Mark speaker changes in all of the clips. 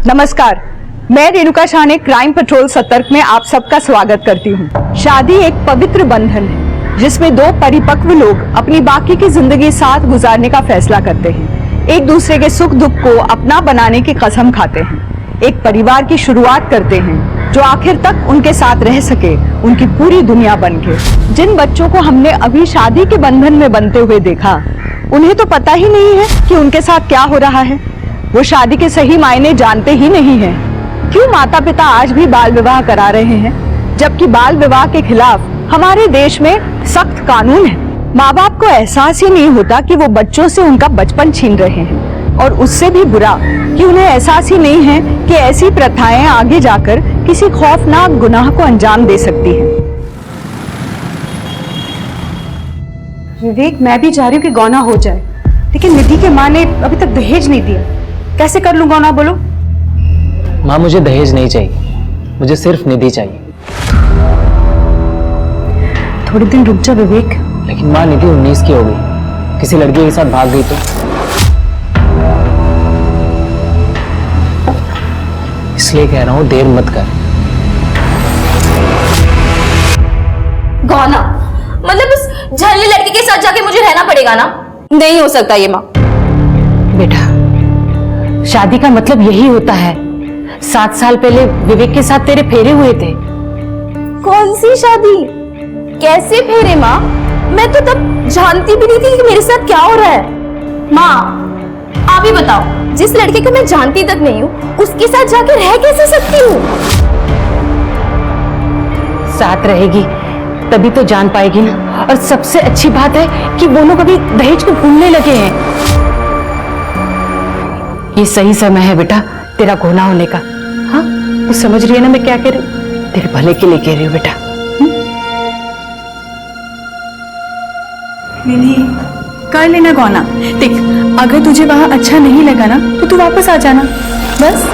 Speaker 1: नमस्कार, मैं रेणुका शाह ने क्राइम पेट्रोल सतर्क में आप सबका स्वागत करती हूँ। शादी एक पवित्र बंधन है जिसमें दो परिपक्व लोग अपनी बाकी की जिंदगी साथ गुजारने का फैसला करते हैं, एक दूसरे के सुख दुख को अपना बनाने की कसम खाते हैं, एक परिवार की शुरुआत करते हैं जो आखिर तक उनके साथ रह सके, उनकी पूरी दुनिया बन के। जिन बच्चों को हमने अभी शादी के बंधन में बनते हुए देखा, उन्हें तो पता ही नहीं है कि उनके साथ क्या हो रहा है। वो शादी के सही मायने जानते ही नहीं हैं। क्यों माता पिता आज भी बाल विवाह करा रहे हैं, जबकि बाल विवाह के खिलाफ हमारे देश में सख्त कानून है। माँ बाप को एहसास ही नहीं होता कि वो बच्चों से उनका बचपन छीन रहे हैं, और उससे भी बुरा कि उन्हें एहसास ही नहीं है कि ऐसी प्रथाएं आगे जाकर किसी खौफनाक गुनाह को अंजाम दे सकती हैं।
Speaker 2: विवेक, मैं भी चाह रही हूँ कि गौना हो जाए, लेकिन निधि के माँ ने अभी तक दहेज नहीं दिया। कैसे कर लूं गौना, बोलो।
Speaker 3: माँ, मुझे दहेज नहीं चाहिए, मुझे सिर्फ निधि चाहिए।
Speaker 2: थोड़े दिन रुक जा विवेक।
Speaker 3: लेकिन माँ, निधि 19 की हो गई, किसी लड़के के साथ भाग गई तो? इसलिए कह रहा हूँ, देर मत कर।
Speaker 4: गौना मतलब उस झल्ले लड़के के साथ जाके मुझे रहना पड़ेगा ना? नहीं हो सकता ये माँ।
Speaker 2: बेटा, शादी का मतलब यही होता है। 7 साल पहले विवेक के साथ तेरे फेरे हुए थे।
Speaker 4: कौन सी शादी, कैसे फेरे माँ? मैं तो तब जानती भी नहीं थी कि मेरे साथ क्या हो रहा है। माँ आप ही बताओ, जिस लड़के को मैं जानती तक नहीं हूँ उसके साथ जाके रह कैसे सकती हूँ?
Speaker 2: साथ रहेगी तभी तो जान पाएगी ना। और सबसे अच्छी बात है कि वो लोग अभी दहेज को भूलने लगे हैं। ये सही समय है बेटा तेरा गौना होने का। हाँ, तू समझ रही है ना मैं क्या कह रही हूँ? तेरे भले के लिए कह रही हूँ बेटा।
Speaker 5: निधि, कर लेना गौना। देख, अगर तुझे वहां अच्छा नहीं लगा ना तो तू वापस आ जाना, बस।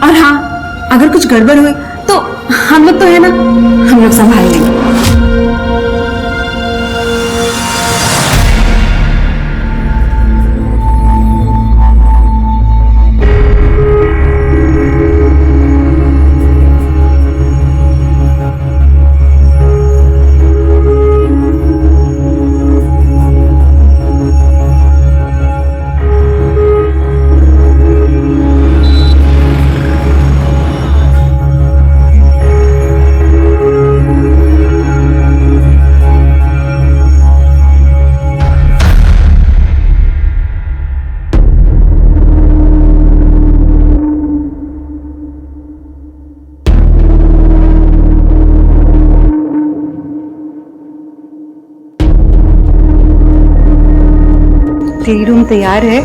Speaker 5: और हाँ, अगर कुछ गड़बड़ हुई तो हम लोग तो है ना, हम लोग संभाल लेंगे।
Speaker 2: तेरी रूम तैयार है।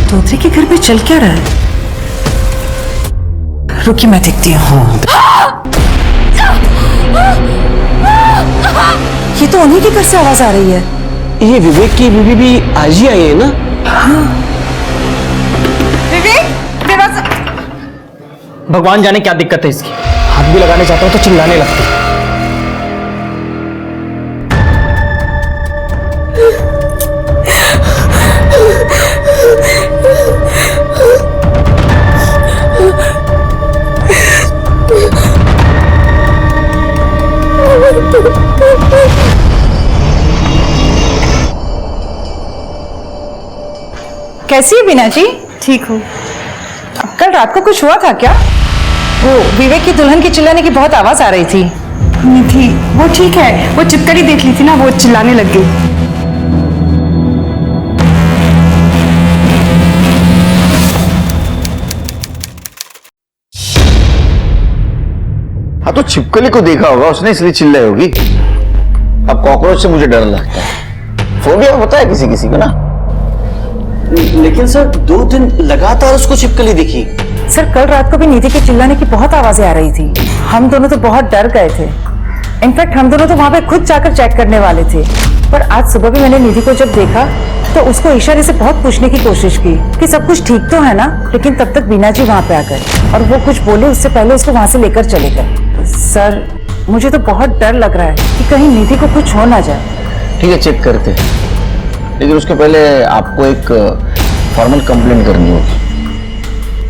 Speaker 5: तोतरे के घर पे चल क्या रहा है? रुकी, मैं देखती हूँ। ये तो उन्हीं के घर से आवाज आ रही है।
Speaker 3: ये विवेक की बीवी भी आज ही आई है ना?
Speaker 5: विवेक, दरवाजा।
Speaker 3: भगवान जाने क्या दिक्कत है इसकी, हाथ भी लगाने जाता हूँ तो चिल्लाने लगती है।
Speaker 5: कैसी है बीना जी? ठीक हूँ। कल रात को कुछ हुआ था क्या? वो विवेक की दुल्हन की चिल्लाने की बहुत आवाज आ रही थी। निधि, वो ठीक है, वो चिपकली देख ली थी ना, वो चिल्लाने लग गई।
Speaker 6: हाँ तो छिपकली को देखा होगा उसने, इसलिए चिल्लाई होगी। अब कॉकरोच से मुझे डर लगता है, फोबिया होता है किसी किसी को ना।
Speaker 3: लेकिन सर 2 दिन लगातार उसको छिपकली दिखी।
Speaker 5: सर कल रात को भी निधि के चिल्लाने की बहुत आवाजें आ रही थी। हम दोनों तो बहुत डर गए थे। इनफैक्ट हम दोनों तो वहां पे खुद जाकर चेक करने वाले थे। पर आज सुबह भी मैंने निधि को जब देखा तो उसको इशारे से बहुत पूछने की कोशिश की कि सब कुछ ठीक तो है ना, लेकिन तब तक बीना जी वहां पे आ गए और वो कुछ बोले उससे पहले उसको वहां से लेकर चले गए। सर मुझे तो बहुत डर लग रहा है कि कहीं निधि को कुछ हो ना जाए।
Speaker 6: ठीक है, चेक करते हैं, लेकिन उसके पहले आपको एक फॉर्मल कंप्लेंट करनी होगी।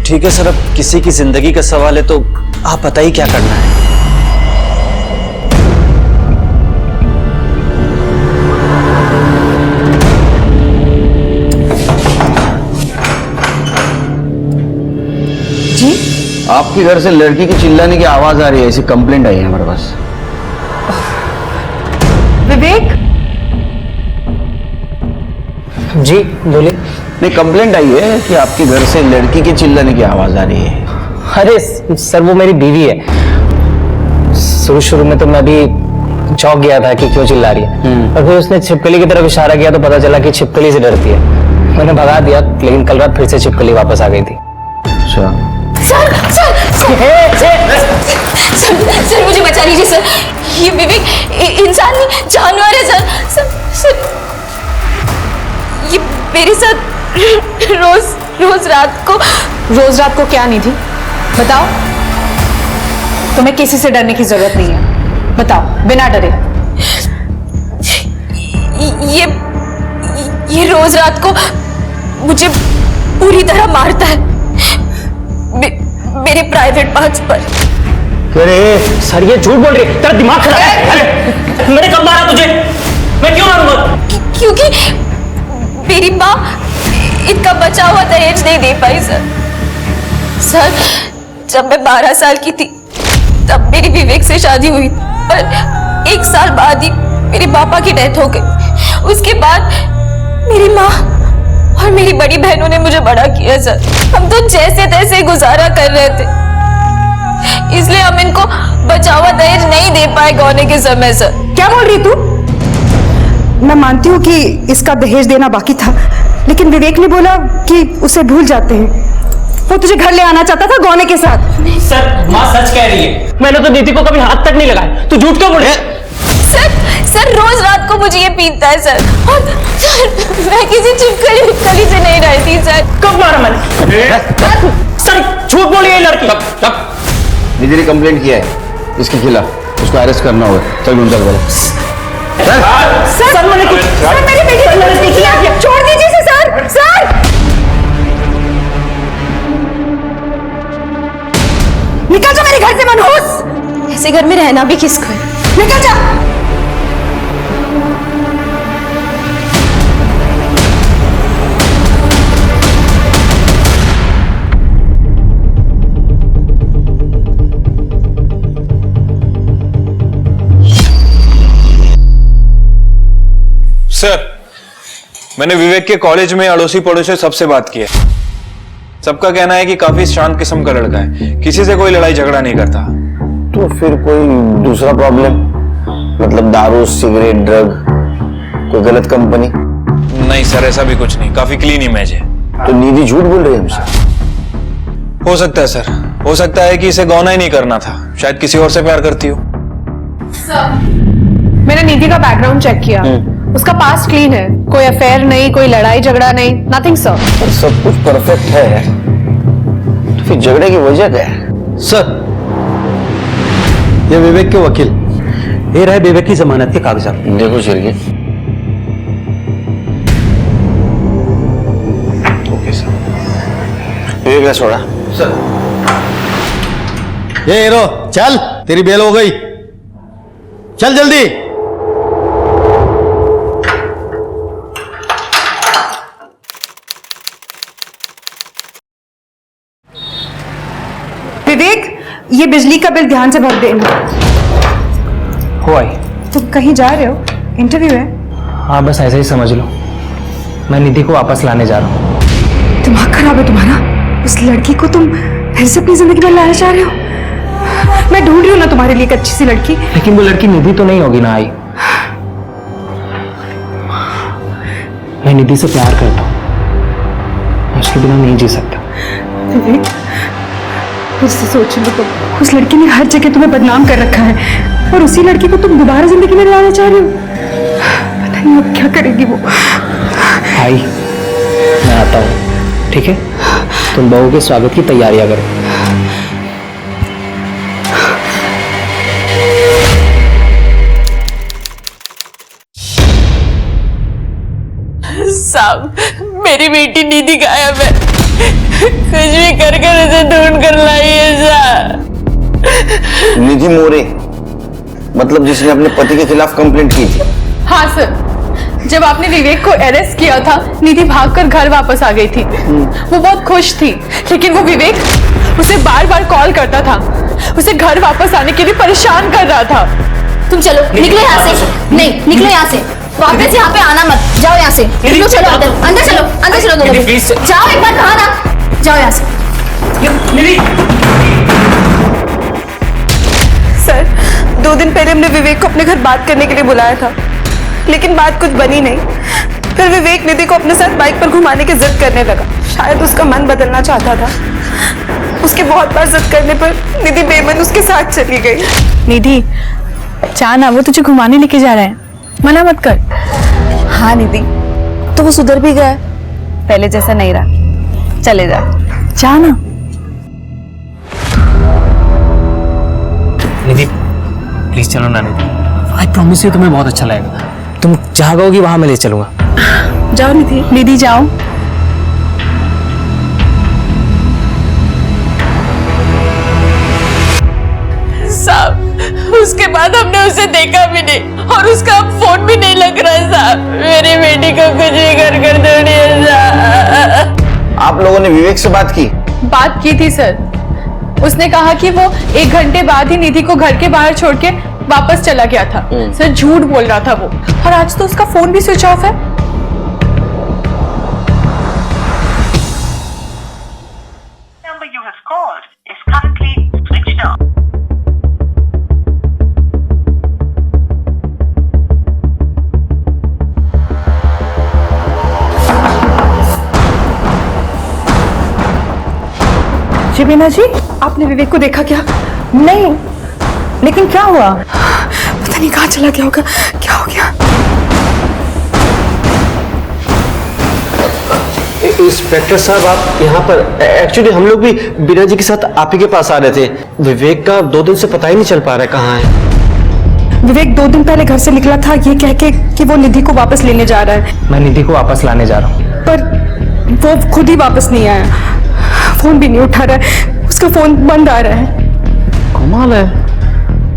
Speaker 3: ठीक है सर, अब किसी की जिंदगी का सवाल है तो आप बताइए क्या करना है।
Speaker 5: जी
Speaker 6: आपके घर से लड़की की चिल्लाने की आवाज आ रही है, ऐसी कंप्लेंट आई है हमारे पास।
Speaker 5: विवेक,
Speaker 3: जी बोलिए।
Speaker 6: नहीं, कंप्लेंट आई है कि आपके घर से लड़की के चिल्लाने की आवाज आ रही है।
Speaker 3: अरे सर वो मेरी बीवी है। शुरू में तो मैं भी चौंक गया था कि क्यों चिल्ला रही है, और फिर उसने छिपकली की तरफ इशारा किया तो पता चला कि छिपकली से डरती है। मैंने भगा दिया, लेकिन कल रात फिर से छिपकली वापस आ गई थी।
Speaker 6: अच्छा,
Speaker 4: सर मुझे बचा लीजिए सर। ये विवेक इंसान नहीं जानवर है सर। ये मेरे साथ रोज रात को
Speaker 5: क्या निधि बताओ? तुम्हें किसी से डरने की जरूरत नहीं है, बताओ बिना डरे।
Speaker 4: ये रोज रात को मुझे पूरी तरह मारता है मेरे प्राइवेट पार्ट्स पर।
Speaker 3: अरे सर ये झूठ बोल रही है, तेरा दिमाग खराब है। मैंने कब मारा तुझे? मैं क्यों मारूंगा?
Speaker 4: क्योंकि मेरी माँ इनका बचा हुआ दहेज नहीं दे पाई सर। जब मैं 12 साल की थी तब मेरी विवेक से शादी हुई, पर 1 साल बाद ही मेरे पापा की डेथ हो गई। उसके बाद मेरी माँ और मेरी बड़ी बहनों ने मुझे बड़ा किया सर। हम तो जैसे तैसे गुजारा कर रहे थे, इसलिए हम इनको बचा हुआ दहेज नहीं दे पाए गौने के समय सर।
Speaker 1: क्या बोल रही तू? मैं मानती हूँ कि इसका दहेज देना बाकी था, लेकिन विवेक ने बोला कि उसे भूल जाते हैं। वो तुझे घर ले आना चाहता था गौने के साथ।
Speaker 3: सर माँ सच कह रही है, मैंने तो दीदी को कभी हाथ तक नहीं लगाया। तू झूठ क्यों बोले?
Speaker 4: सर रोज रात को मुझे ये पीटता है सर। और सर मैं किसी छिपकली से नहीं रहती सर।
Speaker 3: कब मारा मैंने? सर झूठ बोली है लड़की।
Speaker 6: निधि ने कंप्लेंट किया है इसके खिलाफ, उसको अरेस्ट करना होगा। चल ढूंढ चल बोले।
Speaker 1: सर मैंने मेरी बेटी को गलती किया, छोड़ दीजिए इसे सर। निकल जा मेरे घर से मनहूस।
Speaker 4: ऐसे घर में रहना भी किसको है?
Speaker 1: निकल जा।
Speaker 7: सर, मैंने विवेक के कॉलेज में अड़ोसी पड़ोसी सबसे बात की है। सबका कहना है कि काफी शांत किस्म का लड़का है, किसी से कोई लड़ाई झगड़ा नहीं करता।
Speaker 6: तो फिर कोई दूसरा प्रॉब्लम, मतलब दारू, सिगरेट, ड्रग, कोई गलत कंपनी?
Speaker 7: नहीं सर, ऐसा भी कुछ नहीं, काफी क्लीन इमेज है।
Speaker 6: तो निधि झूठ बोल रही है हमसे?
Speaker 7: हो सकता है सर, हो सकता है कि इसे गौना ही नहीं करना था, शायद किसी और से प्यार करती हो।
Speaker 8: मैंने निधि का बैकग्राउंड चेक किया, उसका पास्ट क्लीन है, कोई अफेयर नहीं, कोई लड़ाई झगड़ा नहीं, नथिंग सर।
Speaker 6: पर सब कुछ परफेक्ट है, तो फिर झगड़े की वजह क्या है?
Speaker 9: सर, ये विवेक के वकील, ये रहे विवेक की जमानत के कागजात।
Speaker 6: देखो शिरगी। Okay sir. विवेक ने छोड़ा
Speaker 9: सर। ये हीरो चल, तेरी बेल हो गई, चल जल्दी।
Speaker 1: विवेक, ये बिजली का बिल ध्यान से भर देना।
Speaker 3: हो आई।
Speaker 1: तुम कहीं जा रहे हो? इंटरव्यू है।
Speaker 3: हाँ बस ऐसे ही समझ लो, मैं निधि को वापस लाने जा रहा हूँ।
Speaker 1: दिमाग खराब है तुम्हारा? उस लड़की को तुम फिर से अपनी जिंदगी में लाना चाह रहे हो?
Speaker 5: मैं ढूंढ रही हूँ ना तुम्हारे लिए एक अच्छी सी लड़की।
Speaker 3: लेकिन वो लड़की निधि तो नहीं होगी ना आई। मैं निधि से प्यार करता हूँ, उसके बिना नहीं जी सकता।
Speaker 5: विवेक, फिर से सोच लो तुम, उस लड़की ने हर जगह तुम्हें बदनाम कर रखा है और उसी लड़की को तुम दोबारा जिंदगी में लाना चाह रहे हो। पता नहीं अब क्या करेगी वो।
Speaker 3: आई, मैं आता हूँ, ठीक है? तुम बहू के स्वागत की तैयारियां करो।
Speaker 2: साहब, मेरी बेटी निधि गायब है। कुछ भी कर उसे ढूंढ कर लाइए साहब।
Speaker 6: निधि मोरे, मतलब जिसने अपने पति के खिलाफ कंप्लेंट की थी?
Speaker 8: हाँ सर, जब आपने विवेक को अरेस्ट किया था, निधि भागकर घर वापस आ गई थी। वो बहुत खुश थी, लेकिन वो विवेक उसे बार बार कॉल करता था, उसे घर वापस आने के लिए परेशान कर रहा था।
Speaker 4: तुम चलो, निकलो यहाँ से। नहीं, निकलो यहाँ से, वापस यहाँ पे आना मत। जाओ यहाँ से, निकलो, चलो अंदर, अंदर चलो, अंदर चलो दोनों। जाओ, एक बार कहा ना, जाओ यहाँ से।
Speaker 1: सर, 2 दिन पहले हमने विवेक को अपने घर बात करने के लिए बुलाया था, लेकिन बात कुछ बनी नहीं। फिर विवेक निधि को अपने साथ बाइक पर घुमाने की जिद करने लगा। शायद उसका मन बदलना चाहता था। उसके बहुत बार जिद करने पर निधि बेमन उसके साथ चली गई।
Speaker 8: निधि, चाना वो तुझे घुमाने लेके जा रहा है, मना मत कर।
Speaker 1: हाँ निधि, तो वो सुधर भी गया, पहले जैसा नहीं रहा। चले जा,
Speaker 8: जाना।
Speaker 3: निधि, प्लीज चलो ना निधि। आई प्रॉमिस यू, तुम्हें बहुत अच्छा लगेगा। तुम जहाँ कहोगी वहां मैं ले चलूंगा।
Speaker 8: जाओ निधि, निधि जाओ।
Speaker 2: साहब, उसके बाद हमने उसे देखा भी नहीं और उसका अब फोन भी नहीं लग रहा है साहब। मेरी बेटी को कुछ भी कर दीजिए साहब।
Speaker 6: आप लोगों ने विवेक से बात की?
Speaker 8: बात की थी सर, उसने कहा कि वो 1 घंटे बाद ही निधि को घर के बाहर छोड़ के वापस चला गया था। सर, झूठ बोल रहा था वो, और आज तो उसका फोन भी स्विच ऑफ है।
Speaker 10: number you have called is currently switched off.
Speaker 5: शिबीना जी, आपने विवेक को देखा क्या?
Speaker 1: नहीं, लेकिन क्या हुआ?
Speaker 5: पता नहीं कहाँ चला गया होगा, क्या हो गया?
Speaker 9: इंस्पेक्टर साहब, आप यहाँ पर? एक्चुअली हम लोग भी बीना जी के साथ आप ही के पास आ रहे थे। विवेक का 2 दिन से पता ही नहीं चल पा रहा है कहाँ है।
Speaker 5: विवेक 2 दिन पहले घर से निकला था ये कह के कि वो निधि को वापस लेने जा रहा है,
Speaker 3: मैं निधि को वापस लाने जा रहा हूँ।
Speaker 5: पर वो खुद ही वापस नहीं आया। फोन भी नहीं उठा रहा है, उसका फोन बंद आ रहा है।
Speaker 6: कमाल है,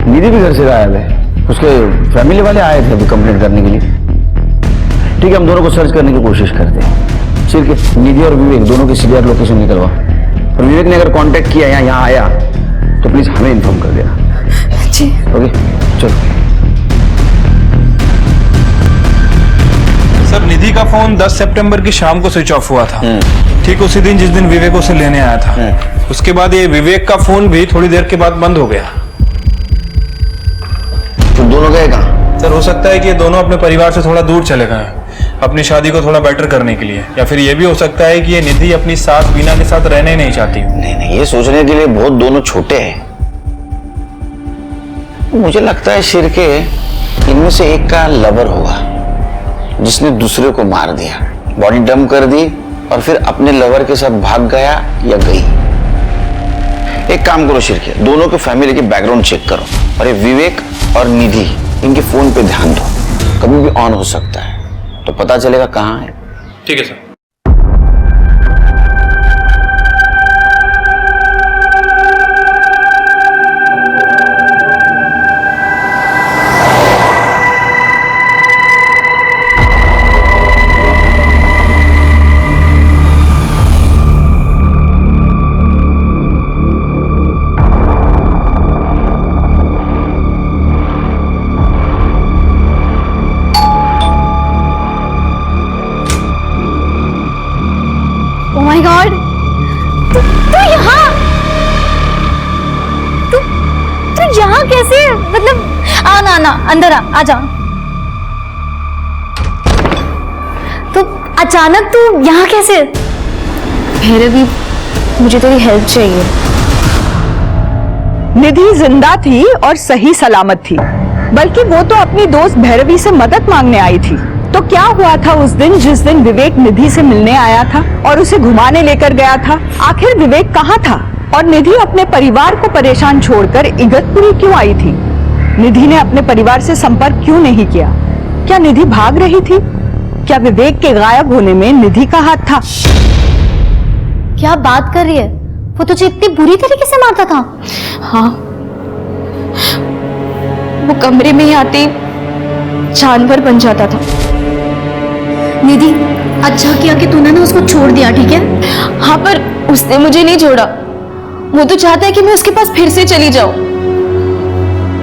Speaker 6: निधि भी घर से गायब है। उसके फैमिली वाले आए थे अभी कंप्लेंट करने के लिए। ठीक है, हम दोनों को सर्च करने की कोशिश करते हैं। ठीक है, निधि और विवेक दोनों की सीरियर लोकेशन निकलवा, और विवेक ने अगर कांटेक्ट किया या यहाँ आया तो प्लीज हमें इन्फॉर्म कर देना।
Speaker 5: जी
Speaker 6: ओके, चलो।
Speaker 7: सर, निधि का फोन 10 सितंबर की शाम को स्विच ऑफ हुआ था, ठीक उसी दिन जिस दिन विवेक उसे लेने आया था। उसके बाद ये विवेक का फोन भी थोड़ी देर के बाद बंद हो गया।
Speaker 6: तो दोनों गए कहाँ?
Speaker 7: सर, हो सकता है कि ये दोनों अपने परिवार से थोड़ा दूर चले गए हैं, अपनी शादी को थोड़ा बेटर करने के लिए, या फिर ये भी हो सकता है कि ये निधि अपनी सास बीना के साथ रहने नहीं चाहती।
Speaker 6: नहीं, ये सोचने के लिए बहुत दोनों छोटे हैं। मुझे लगता है शिरके इनमें से एक का लवर होगा जिसने दूसरे को मार दिया, बॉडी डंप कर दी और फिर अपने लवर के साथ भाग गया या गई। एक काम करो शिरके, दोनों के फैमिली के बैकग्राउंड चेक करो, और ये विवेक और निधि इनके फोन पे ध्यान दो, कभी भी ऑन हो सकता है, तो पता चलेगा कहाँ है।
Speaker 7: ठीक है सर।
Speaker 4: कैसे? मतलब आ ना ना अंदर आ जा। तो अचानक तू यहाँ कैसे? भैरवी, मुझे तेरी हेल्प चाहिए।
Speaker 1: निधि जिंदा थी और सही सलामत थी, बल्कि वो तो अपनी दोस्त भैरवी से मदद मांगने आई थी। तो क्या हुआ था उस दिन जिस दिन विवेक निधि से मिलने आया था और उसे घुमाने लेकर गया था? आखिर विवेक कहाँ था और निधि अपने परिवार को परेशान छोड़कर इगतपुरी क्यों आई थी? निधि ने अपने परिवार से संपर्क क्यों नहीं किया? क्या निधि भाग रही थी? क्या विवेक के गायब होने में निधि का हाथ था?
Speaker 4: क्या बात कर रही है? वो तुझे इतनी बुरी तरीके से मारता था?
Speaker 2: हाँ, वो कमरे में ही आते ही जानवर बन जाता था।
Speaker 4: निधि, अच्छा किया कि तूने ना उसको छोड़ दिया, ठीक है?
Speaker 2: हाँ, पर उसने मुझे नहीं छोड़ा। वो तो चाहता है कि मैं उसके पास फिर से चली जाऊं।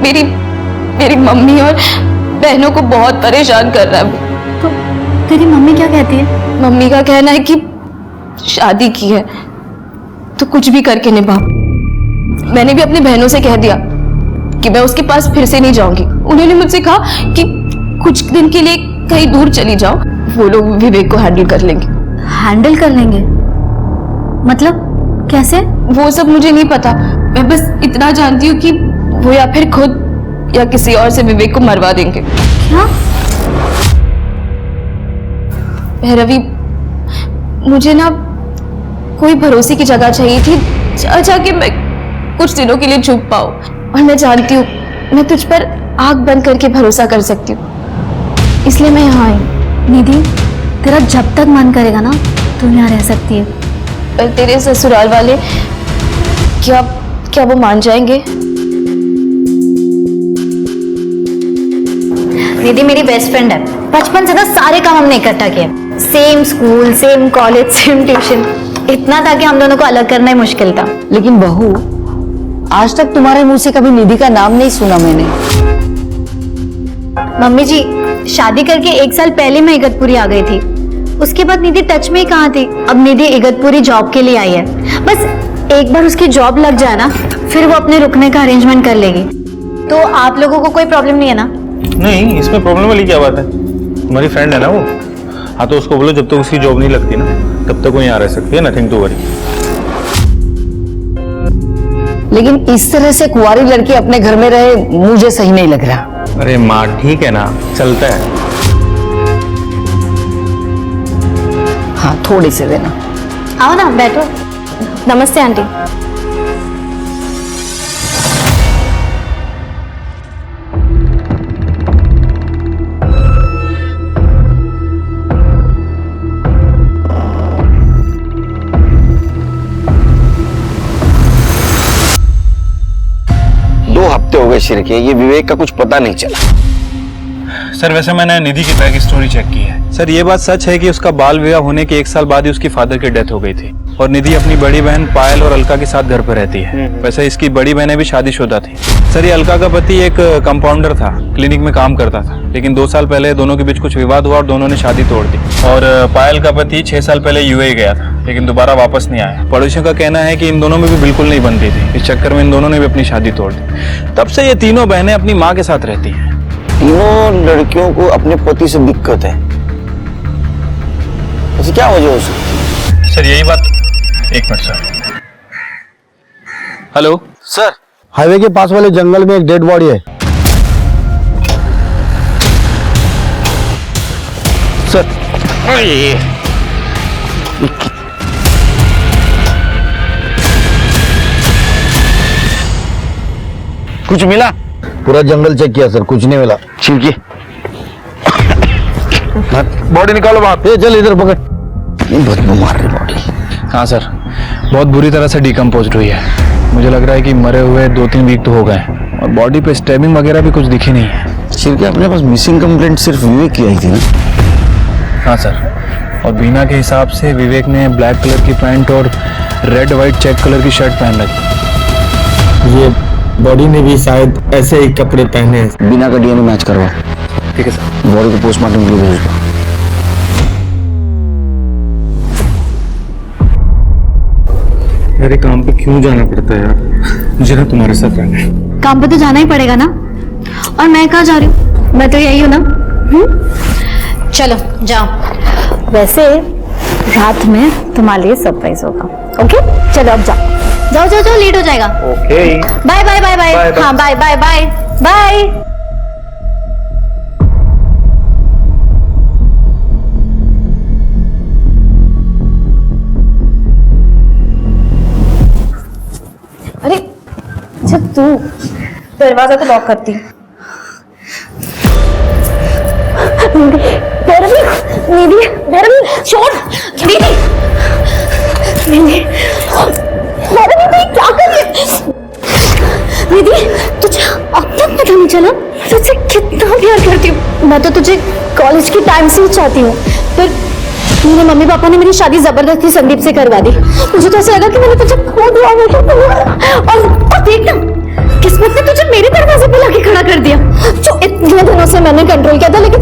Speaker 2: मेरी मम्मी और बहनों को बहुत परेशान कर रहा है वो।
Speaker 4: तो तेरी मम्मी क्या कहती है?
Speaker 2: मम्मी का कहना है कि शादी की है तो कुछ भी करके निभा। मैंने भी अपनी बहनों से कह दिया कि मैं उसके पास फिर से नहीं जाऊंगी। उन्होंने मुझसे कहा कि कुछ दिन के लिए कहीं दूर चली जाओ, वो लोग विवेक को हैंडल कर लेंगे।
Speaker 4: हैंडल कर लेंगे? मतलब कैसे?
Speaker 2: वो सब मुझे नहीं पता। मैं बस इतना जानती हूँ कि वो या फिर खुद या किसी और से विवेक को मरवा देंगे।
Speaker 4: क्या?
Speaker 2: भैरवी, मुझे ना कोई भरोसे की जगह चाहिए थी जहाँ कि मैं कुछ दिनों के लिए छुप पाऊँ। और मैं जानती हूँ मैं तुझ पर आंख बंद करके भरोसा कर सकती हूँ, इसलिए मैं यहाँ आई।
Speaker 4: निधि, तेरा जब तक मन करेगा ना तू यहाँ रह सकती है।
Speaker 2: पर तेरे ससुराल वाले क्या वो मान जाएंगे?
Speaker 4: निधि मेरी बेस्ट फ्रेंड है। बचपन से ना सारे काम हमने इकट्ठा किए। Same school, same college, same tuition. इतना था कि हम दोनों को अलग करना ही मुश्किल था।
Speaker 11: लेकिन बहू, आज तक तुम्हारे मुंह से कभी निधि का नाम नहीं सुना मैंने।
Speaker 4: मम्मी जी, शादी करके 1 साल पहले मैं इगतपुरी आ गई थी। उसके बाद निधि टच में ही कहाँ थी। अब निधि इगतपुरी जॉब के लिए आई है। बस एक बार उसकी जॉब लग जाए ना, फिर वो अपने रुकने का अरेंजमेंट कर लेगी। तो आप लोगों को कोई प्रॉब्लम नहीं है ना?
Speaker 7: नहीं, इसमें प्रॉब्लम वाली क्या बात है? हमारी फ्रेंड है ना वो। हाँ, तो उसको बोलो जब तक उसकी जॉब नहीं लगती ना तब तक वो यहाँ रह सकती है। Nothing to worry.
Speaker 11: लेकिन इस तरह से कुंवारी लड़की अपने घर में रहे मुझे सही नहीं लग रहा।
Speaker 7: अरे माँ, ठीक है ना, चलता है।
Speaker 11: हाँ, थोड़ी से देना।
Speaker 4: आओ ना, बैठो। नमस्ते आंटी।
Speaker 6: हो गए शिर के, ये विवेक का कुछ पता नहीं चला।
Speaker 7: सर, वैसे मैंने निधि की बैक स्टोरी चेक की है। सर, ये बात सच है कि उसका बाल विवाह होने के 1 साल बाद ही उसकी फादर की डेथ हो गई थी और निधि अपनी बड़ी बहन पायल और अलका के साथ घर पर रहती है। वैसे इसकी बड़ी बहनें भी शादीशुदा थी। सर, ये अलका का पति एक कंपाउंडर था, क्लिनिक में काम करता था, लेकिन 2 साल पहले दोनों के बीच कुछ विवाद हुआ और दोनों ने शादी तोड़ दी। और पायल का पति 6 साल पहले यूएई गया था, लेकिन दोबारा वापस नहीं आया। पड़ोसियों का कहना है कि इन दोनों में भी बिल्कुल नहीं बनती थी। इस चक्कर में इन दोनों ने भी अपनी शादी तोड़ दी। तब से ये तीनों बहनें अपनी माँ के साथ रहती हैं।
Speaker 6: तीनों लड़कियों को अपने पति से दिक्कत है, ऐसी क्या वजह हो सकती है?
Speaker 7: सर, यही बात। एक minute sir. Hello
Speaker 6: sir,
Speaker 9: highway के पास वाले जंगल में एक डेड बॉडी है सर।
Speaker 6: कुछ मिला?
Speaker 9: पूरा जंगल चेक किया सर, कुछ नहीं मिला।
Speaker 6: छिड़की बॉडी निकालो बाहर।
Speaker 9: चल इधर पकड़।
Speaker 6: बदबू मार रही बॉडी।
Speaker 7: हाँ सर, बहुत बुरी तरह से डिकम्पोज हुई है। मुझे लग रहा है कि मरे हुए 2-3 वीक तो हो गए और बॉडी पे स्टैबिंग वगैरह भी कुछ दिखी नहीं है।
Speaker 6: छिड़के, अपने पास मिसिंग कंप्लेंट सिर्फ विवेक की आई थी ना?
Speaker 7: हाँ सर, और बीना के हिसाब से विवेक ने ब्लैक कलर की पैंट और रेड वाइट चेक कलर की शर्ट पहन रखी।
Speaker 9: ये बॉडी ने भी शायद ऐसे ही कपड़े पहने हैं।
Speaker 6: बिना का डीएनए मैच करवा।
Speaker 7: ठीक है सर।
Speaker 6: बॉडी को पोस्टमार्टम के लिए भेज दो।
Speaker 7: मेरे काम पे क्यों जाना पड़ता है यार? मुझे ना तुम्हारे साथ रहना है।
Speaker 4: काम पे तो जाना ही पड़ेगा ना। और मैं कहाँ जा रही हूँ? मैं तो यही हूँ ना। चलो जाओ। वैसे रात में तुम्हारे लिए सरप्राइज होगा। ओके चलो अब जाओ जाओ जाओ जाओ, लेट हो जाएगा।
Speaker 9: Okay
Speaker 4: bye bye bye bye. हाँ बाय बाय बाय बाय।
Speaker 2: अरे जब तू दरवाजा तो लॉक करती।
Speaker 4: दीदी छोड़ दीदी। दीदी क्या कर रही है? दीदी तुझे अब तक पता नहीं चला तुझसे कितना प्यार करती हूँ। मैं तो तुझे कॉलेज के टाइम से ही चाहती हूँ, पर मेरे मम्मी पापा ने मेरी शादी जबरदस्ती संदीप से करवा दी। मुझे तो ऐसा लगा कि मैंने तुझे खो दिया है। और देख ना, किस्मत ने तुझे मेरे दरवाजे पे लाके खड़ा कर दिया। जो इतने दिनों से मैंने कंट्रोल किया था, लेकिन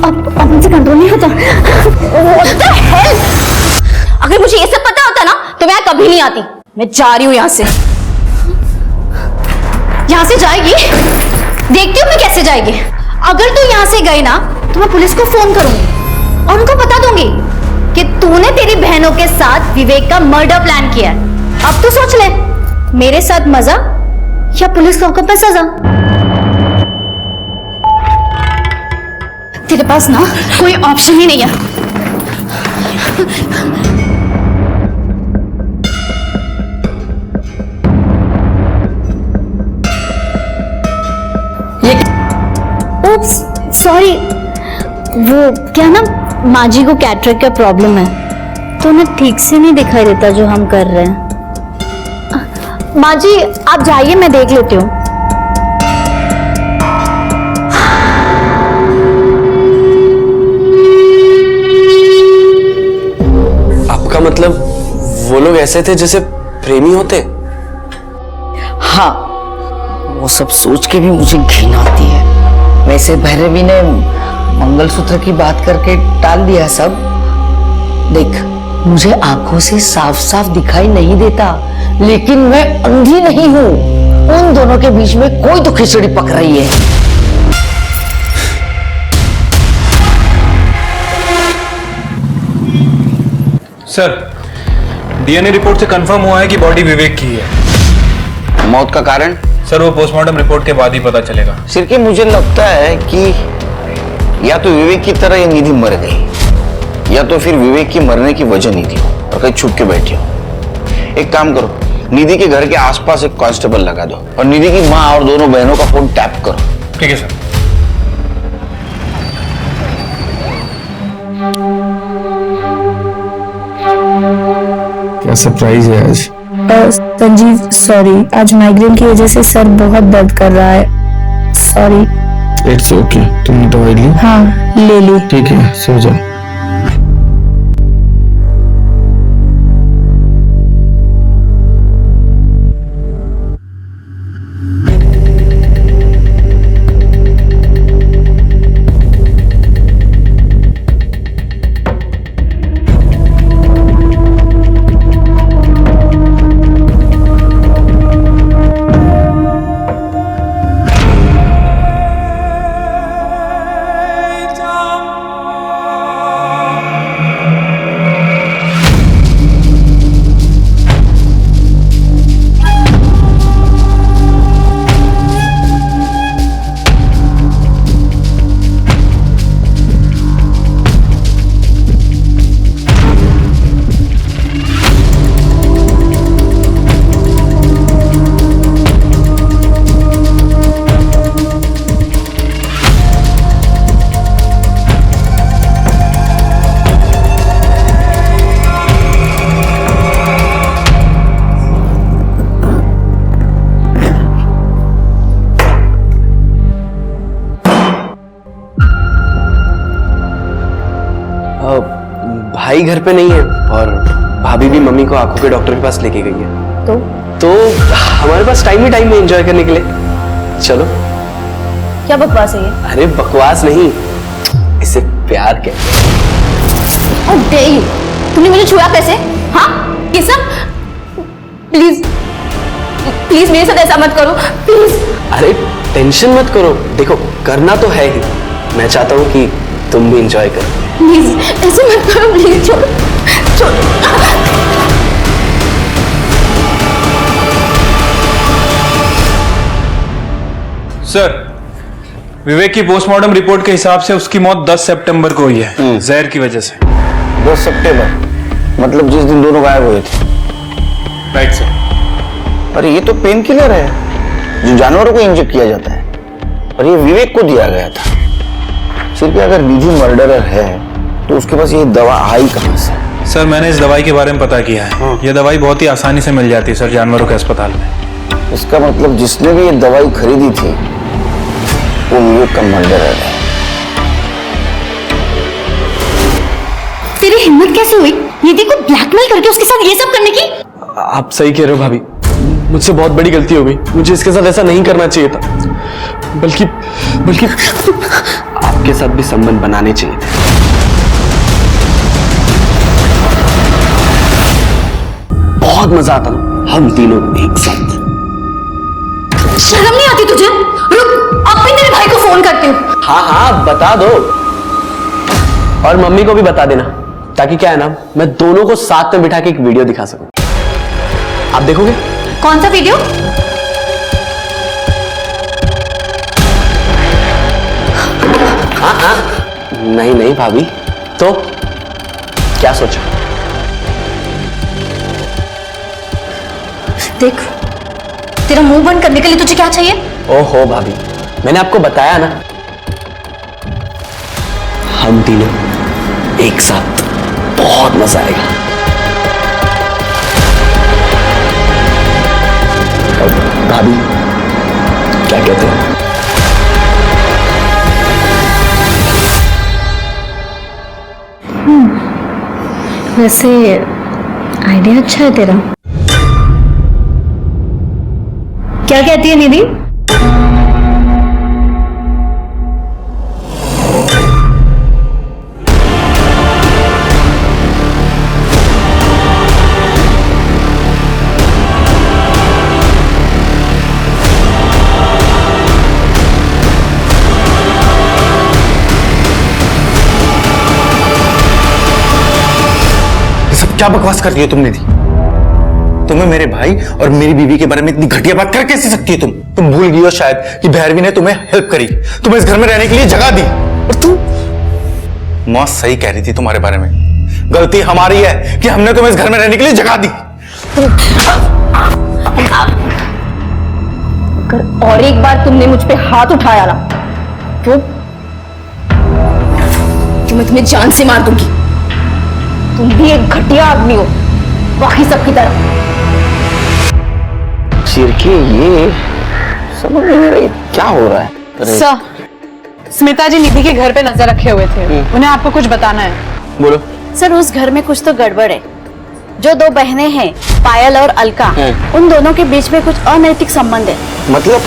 Speaker 4: अब मुझे कंट्रोल नहीं होता। What the hell? अगर मुझे ये सब पता होता ना तो मैं कभी नहीं आती। मैं जा रही हूँ यहाँ से। यहाँ से जाएगी? देखती हूँ मैं कैसे जाएगी। अगर तू यहाँ से गई ना तो मैं पुलिस को फोन करूंगी और उनको बता दूंगी कि तूने तेरी बहनों के साथ विवेक का मर्डर प्लान किया है। अब तो सोच ले, मेरे साथ मजा या पुलिस लॉकअप पे सजा। तेरे पास ना कोई ऑप्शन ही नहीं है। ओप्स सॉरी, वो क्या ना माँ जी को कैटरेक्ट का प्रॉब्लम है, तो उन्हें ठीक से नहीं दिखाई देता जो हम कर रहे हैं। माँ जी आप जाइए, मैं देख लेती हूँ।
Speaker 9: आपका मतलब वो लोग ऐसे थे जैसे प्रेमी होते?
Speaker 11: हाँ, वो सब सोच के भी मुझे घिन आती है। वैसे भैरवी ने मंगलसूत्र की बात करके टाल दिया सब। देख, मुझे आंखों से साफ साफ दिखाई नहीं देता, लेकिन मैं अंधी नहीं हूँ। उन दोनों के बीच में कोई तो खिचड़ी पक रही है।
Speaker 7: सर, डीएनए रिपोर्ट से कंफर्म हुआ है कि बॉडी विवेक की है।
Speaker 6: मौत का कारण?
Speaker 7: सर, वो पोस्टमार्टम रिपोर्ट के बाद ही पता चलेगा।
Speaker 6: सिर के मुझे लगता है कि या तो विवेक की तरह ये निधि मर गई, या तो फिर विवेक की मरने की वजह निधि हो और कहीं छुप के बैठी हो। एक काम करो, निधि के घर के आसपास एक कांस्टेबल लगा दो और निधि की माँ और दोनों बहनों का फोन टैप करो।
Speaker 7: ठीक है सर।
Speaker 9: क्या सरप्राइज है आज?
Speaker 4: संजीव सॉरी, आज माइग्रेन की वजह से सर बहुत दर्द कर रहा है। सॉरी।
Speaker 9: इट्स ओके, तुमने दवाई ली?
Speaker 4: हाँ ले ली।
Speaker 9: ठीक है, सो जाओ। भाई घर पे नहीं है और भाभी भी मम्मी को आंखों के डॉक्टर के पास लेके गई है। तो हमारे पास टाइम ही टाइम है एंजॉय करने के लिए। चलो।
Speaker 2: क्या बकवास है ये?
Speaker 9: अरे बकवास नहीं, इसे प्यार कहते हैं।
Speaker 4: How dare you? तुमने मुझे छुआ कैसे? हाँ? ये सब? प्लीज
Speaker 2: प्लीज मेरे साथ ऐसा मत करो प्लीज।
Speaker 9: अरे टेंशन मत करो, देखो करना तो है ही। मैं चाहता हूँ कि तुम भी इंजॉय करो।
Speaker 2: प्लीज ऐसे मत करो, प्लीज छोड़ो छोड़ो।
Speaker 7: सर, विवेक की पोस्टमार्टम रिपोर्ट के हिसाब से उसकी मौत 10 सितंबर को हुई है, जहर की वजह से।
Speaker 6: 10 सितंबर मतलब जिस दिन दोनों गायब हुए थे।
Speaker 7: Right sir.
Speaker 6: पर ये तो पेन किलर है जो जानवरों को इंजेक्ट किया जाता है, और ये विवेक को दिया गया था। सिर्फ अगर निधि मर्डरर है तो उसके पास ये दवा आई कहां से?
Speaker 7: सर, मैंने इस दवाई के बारे में पता किया है। यह दवाई बहुत ही आसानी से मिल जाती है सर, जानवरों के अस्पताल में।
Speaker 6: इसका मतलब जिसने भी ये दवाई खरीदी थी वो विवेक का मर्डरर है।
Speaker 4: तेरी हिम्मत कैसे हुई निधि को ब्लैकमेल करके उसके साथ ये सब करने की?
Speaker 9: आप सही कह रहे हो भाभी, मुझसे बहुत बड़ी गलती हो गई। मुझे इसके साथ ऐसा नहीं करना चाहिए था, बल्कि बल्कि आपके साथ भी संबंध बनाने चाहिए थे। बहुत मजा आता ना हम तीनों एक साथ।
Speaker 4: शर्म नहीं आती तुझे? रुक, अब भी तेरे भाई को फोन करती हूँ।
Speaker 9: हाँ हाँ बता दो, और मम्मी को भी बता देना, ताकि क्या है ना, मैं दोनों को साथ में बिठा के एक वीडियो दिखा सकूं। आप देखोगे?
Speaker 4: कौन सा वीडियो?
Speaker 9: हाँ हाँ, नहीं नहीं भाभी, तो क्या सोचा?
Speaker 4: देख, तेरा मुंह बंद करने के लिए तुझे क्या चाहिए?
Speaker 9: ओहो भाभी, मैंने आपको बताया ना, हम तीनों एक साथ बहुत मजा आएगा। और भाभी क्या कहते हैं?
Speaker 4: वैसे आइडिया अच्छा है तेरा। क्या कहती है निधि?
Speaker 12: क्या बकवास कर रही हो तुम निधि? तुम्हें मेरे भाई और मेरी बीवी के बारे में इतनी घटिया बात कर कैसे सकती हो? तुम भूल गई हो शायद कि भैरवी ने तुम्हें हेल्प करी, तुम्हें इस घर में रहने के लिए जगह दी, और तुम मौत सही कह रही थी तुम्हारे बारे में। गलती हमारी है कि हमने तुम्हें इस घर में रहने के लिए जगह दी।
Speaker 2: अगर और एक बार तुमने मुझ पे हाथ उठाया ना तो मैं तुम्हें जान से मार दूंगी। तुम भी एक घटिया आदमी हो बाकी सबकी तरह।
Speaker 6: सिरके, ये समझ नहीं आ रही क्या हो रहा है।
Speaker 8: सर, स्मिता जी निधि के घर पे नजर रखे हुए थे, उन्हें आपको कुछ बताना है।
Speaker 9: बोलो।
Speaker 4: सर, उस घर में कुछ तो गड़बड़ है। जो दो बहनें हैं, पायल और अलका, उन दोनों के बीच में कुछ अनैतिक संबंध है।
Speaker 6: मतलब?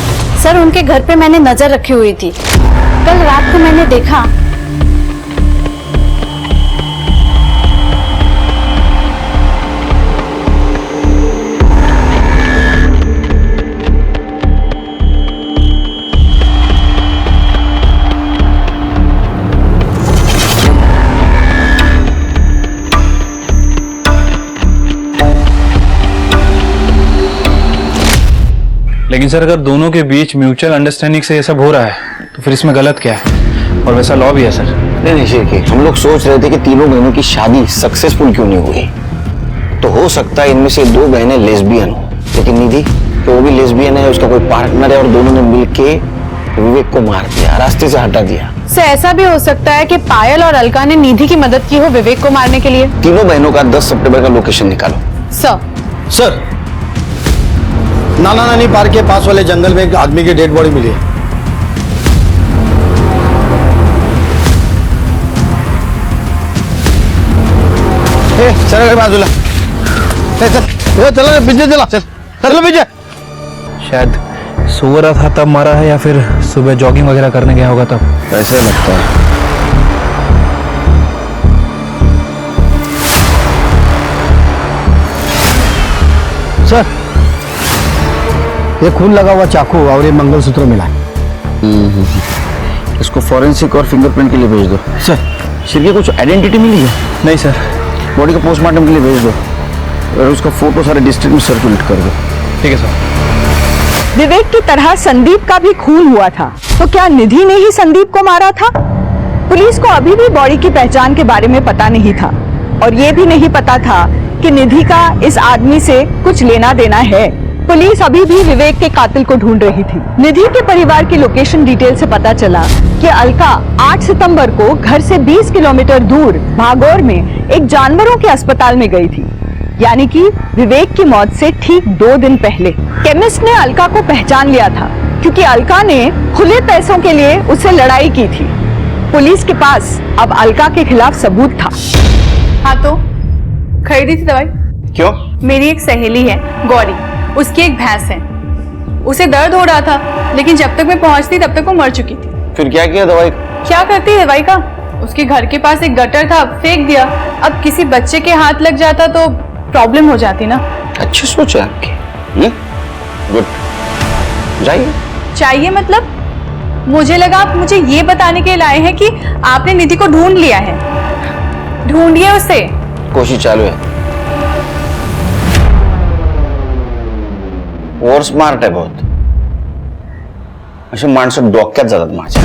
Speaker 4: सर, उनके घर पे मैंने नजर रखी हुई थी। कल रात को मैंने देखा
Speaker 7: लेकिन सर, अगर दोनों के बीच म्यूचुअल अंडरस्टैंडिंग से ये सब हो रहा है तो फिर इसमें गलत क्या है? और वैसा लॉ भी है सर।
Speaker 6: नहीं शिरके, हम लोग सोच रहे थे कि तीनों बहनों की शादी सक्सेसफुल क्यों नहीं हुई। तो हो सकता है इनमें से दो बहनें लेस्बियन हो, लेकिन निधि तो वो भी लेस्बियन है, उसका कोई पार्टनर है, और दोनों ने मिलके विवेक को मार दिया, रास्ते से हटा दिया।
Speaker 8: सर, ऐसा भी हो सकता है कि पायल और अलका ने निधि की मदद की हो विवेक को मारने के लिए।
Speaker 6: तीनों बहनों का 10 सितंबर का लोकेशन निकालो।
Speaker 12: सर, नाना नानी पार्क के पास वाले जंगल में एक आदमी की डेड बॉडी मिली है। चलो बाजूला, चलो पीछे, चलो पीछे।
Speaker 7: शायद सो रहा था तब मारा है, या फिर सुबह जॉगिंग वगैरह करने गया होगा तब।
Speaker 6: ऐसे लगता है।
Speaker 12: सर,
Speaker 9: ये खून लगा हुआ चाकू और ये मंगलसूत्र मिला है।
Speaker 6: इसको फॉरेंसिक और फिंगरप्रिंट के लिए भेज दो।
Speaker 9: सर
Speaker 6: शिरके कुछ आइडेंटिटी मिली है?
Speaker 7: नहीं सर।
Speaker 6: बॉडी को पोस्टमार्टम के लिए भेज दो और उसका फोटो सारे डिस्ट्रिक्ट में सर्कुलेट कर दो।
Speaker 7: ठीक है सर।
Speaker 1: विवेक की तरह संदीप का भी खून हुआ था, तो क्या निधि ने ही संदीप को मारा था? पुलिस को अभी भी बॉडी की पहचान के बारे में पता नहीं था और ये भी नहीं पता था कि निधि का इस आदमी से कुछ लेना देना है। पुलिस अभी भी विवेक के कातिल को ढूंढ रही थी। निधि के परिवार की लोकेशन डिटेल से पता चला कि अलका 8 सितंबर को घर से 20 किलोमीटर दूर भागौर में एक जानवरों के अस्पताल में गई थी, यानी कि विवेक की मौत से ठीक 2 दिन पहले। केमिस्ट ने अलका को पहचान लिया था क्योंकि अलका ने खुले पैसों के लिए उससे लड़ाई की थी। पुलिस के पास अब अलका के खिलाफ सबूत था।
Speaker 8: हाँ तो खरीदी थी दवाई।
Speaker 6: क्यों?
Speaker 8: मेरी एक सहेली है गौरी, उसकी एक भैंस है, उसे दर्द हो रहा था, लेकिन जब तक मैं पहुंचती तब तक वो मर चुकी थी।
Speaker 6: फिर क्या किया दवाई?
Speaker 8: क्या करती दवाई का? उसके घर के पास एक गटर था, फेंक दिया। अब किसी बच्चे के हाथ लग जाता तो प्रॉब्लम हो जाती ना।
Speaker 6: अच्छी सोच है आपकी। गुड, जाइए।
Speaker 8: चाहिए मतलब? मुझे लगा आप मुझे ये बताने के लिए लाए हैं कि आपने निधि को ढूंढ लिया है। ढूंढिए उसे।
Speaker 6: कोशिश चालू है। और स्मार्ट है बहुत। अशा माणसं डोक्यात जातात माझ्या।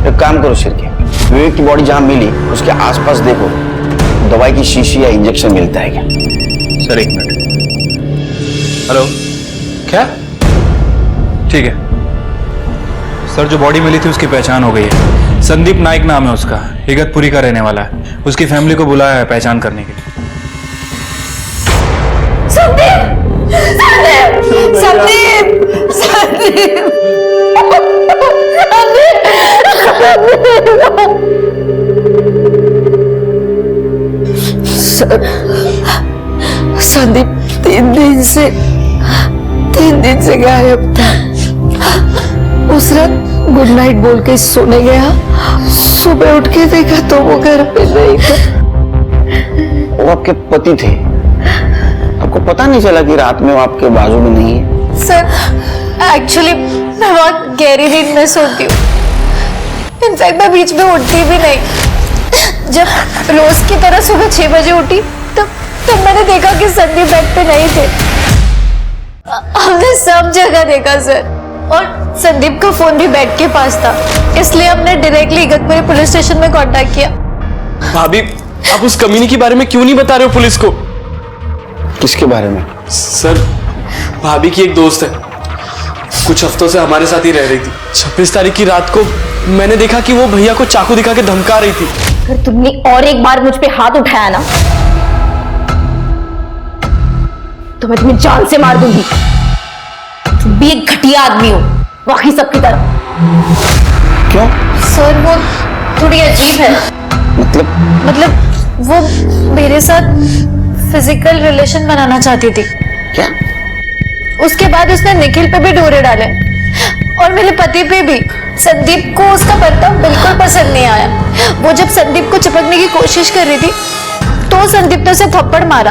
Speaker 6: एक काम करो शिरके, विवेक की बॉडी जहां मिली उसके आसपास देखो, दवाई की शीशी या इंजेक्शन मिलता है क्या?
Speaker 7: Sir 1 minute. हेलो, क्या? ठीक है सर, जो बॉडी मिली थी उसकी पहचान हो गई है। संदीप नाइक नाम है उसका, इगतपुरी का रहने वाला है। उसकी फैमिली को बुलाया है पहचान करने के लिए।
Speaker 4: संदीप! संदीप! संदीप! संदीप!
Speaker 11: संदीप 3 दिन से गायब था। उस रात गुड नाइट बोल के सोने गया, सुबह उठ के देखा तो वो घर पे नहीं था।
Speaker 6: वो आपके पति थे, आपको पता नहीं चला कि रात में वो आपके बाजू में नहीं है?
Speaker 4: सर एक्चुअली मैं बहुत गहरी नींद में सोती हूँ। इनफैक्ट मैं बीच में उठती भी नहीं। जब रोज की तरह सुबह 6 बजे उठी तब मैंने देखा कि संदीप बेड पे नहीं थे। हमने सब जगह देखा सर, और संदीप का फोन भी बेड के पास था, इसलिए हमने डायरेक्टली इगतपुरी पुलिस स्टेशन में कांटेक्ट किया।
Speaker 13: भाभी, आप उस कमीनी के बारे में क्यों नहीं बता रहे हो पुलिस को?
Speaker 6: किसके बारे में?
Speaker 13: सर, भाभी की एक दोस्त है, कुछ हफ्तों से हमारे साथ ही रह रही थी। 26 तारीख की रात को मैंने देखा कि वो भैया को चाकू दिखा के धमका रही थी।
Speaker 4: अगर तुमने और एक बार मुझ पे हाथ उठाया ना तो मैं तुम्हें जान से मार दूंगी। तुम भी एक घटिया आदमी हो, बाकी सबकी तरह।
Speaker 6: क्यों?
Speaker 4: सर वो थोड़ी अजीब है।
Speaker 6: मतलब
Speaker 4: वो मेरे साथ फिजिकल रिलेशन बनाना चाहती थी।
Speaker 6: क्या?
Speaker 4: उसके बाद उसने निखिल पे भी डोरे डाले और मेरे पति पे भी। संदीप को उसका बर्ताव बिल्कुल पसंद नहीं आया। वो जब संदीप को चिपकने की कोशिश कर रही थी तो संदीप ने उसे थप्पड़ मारा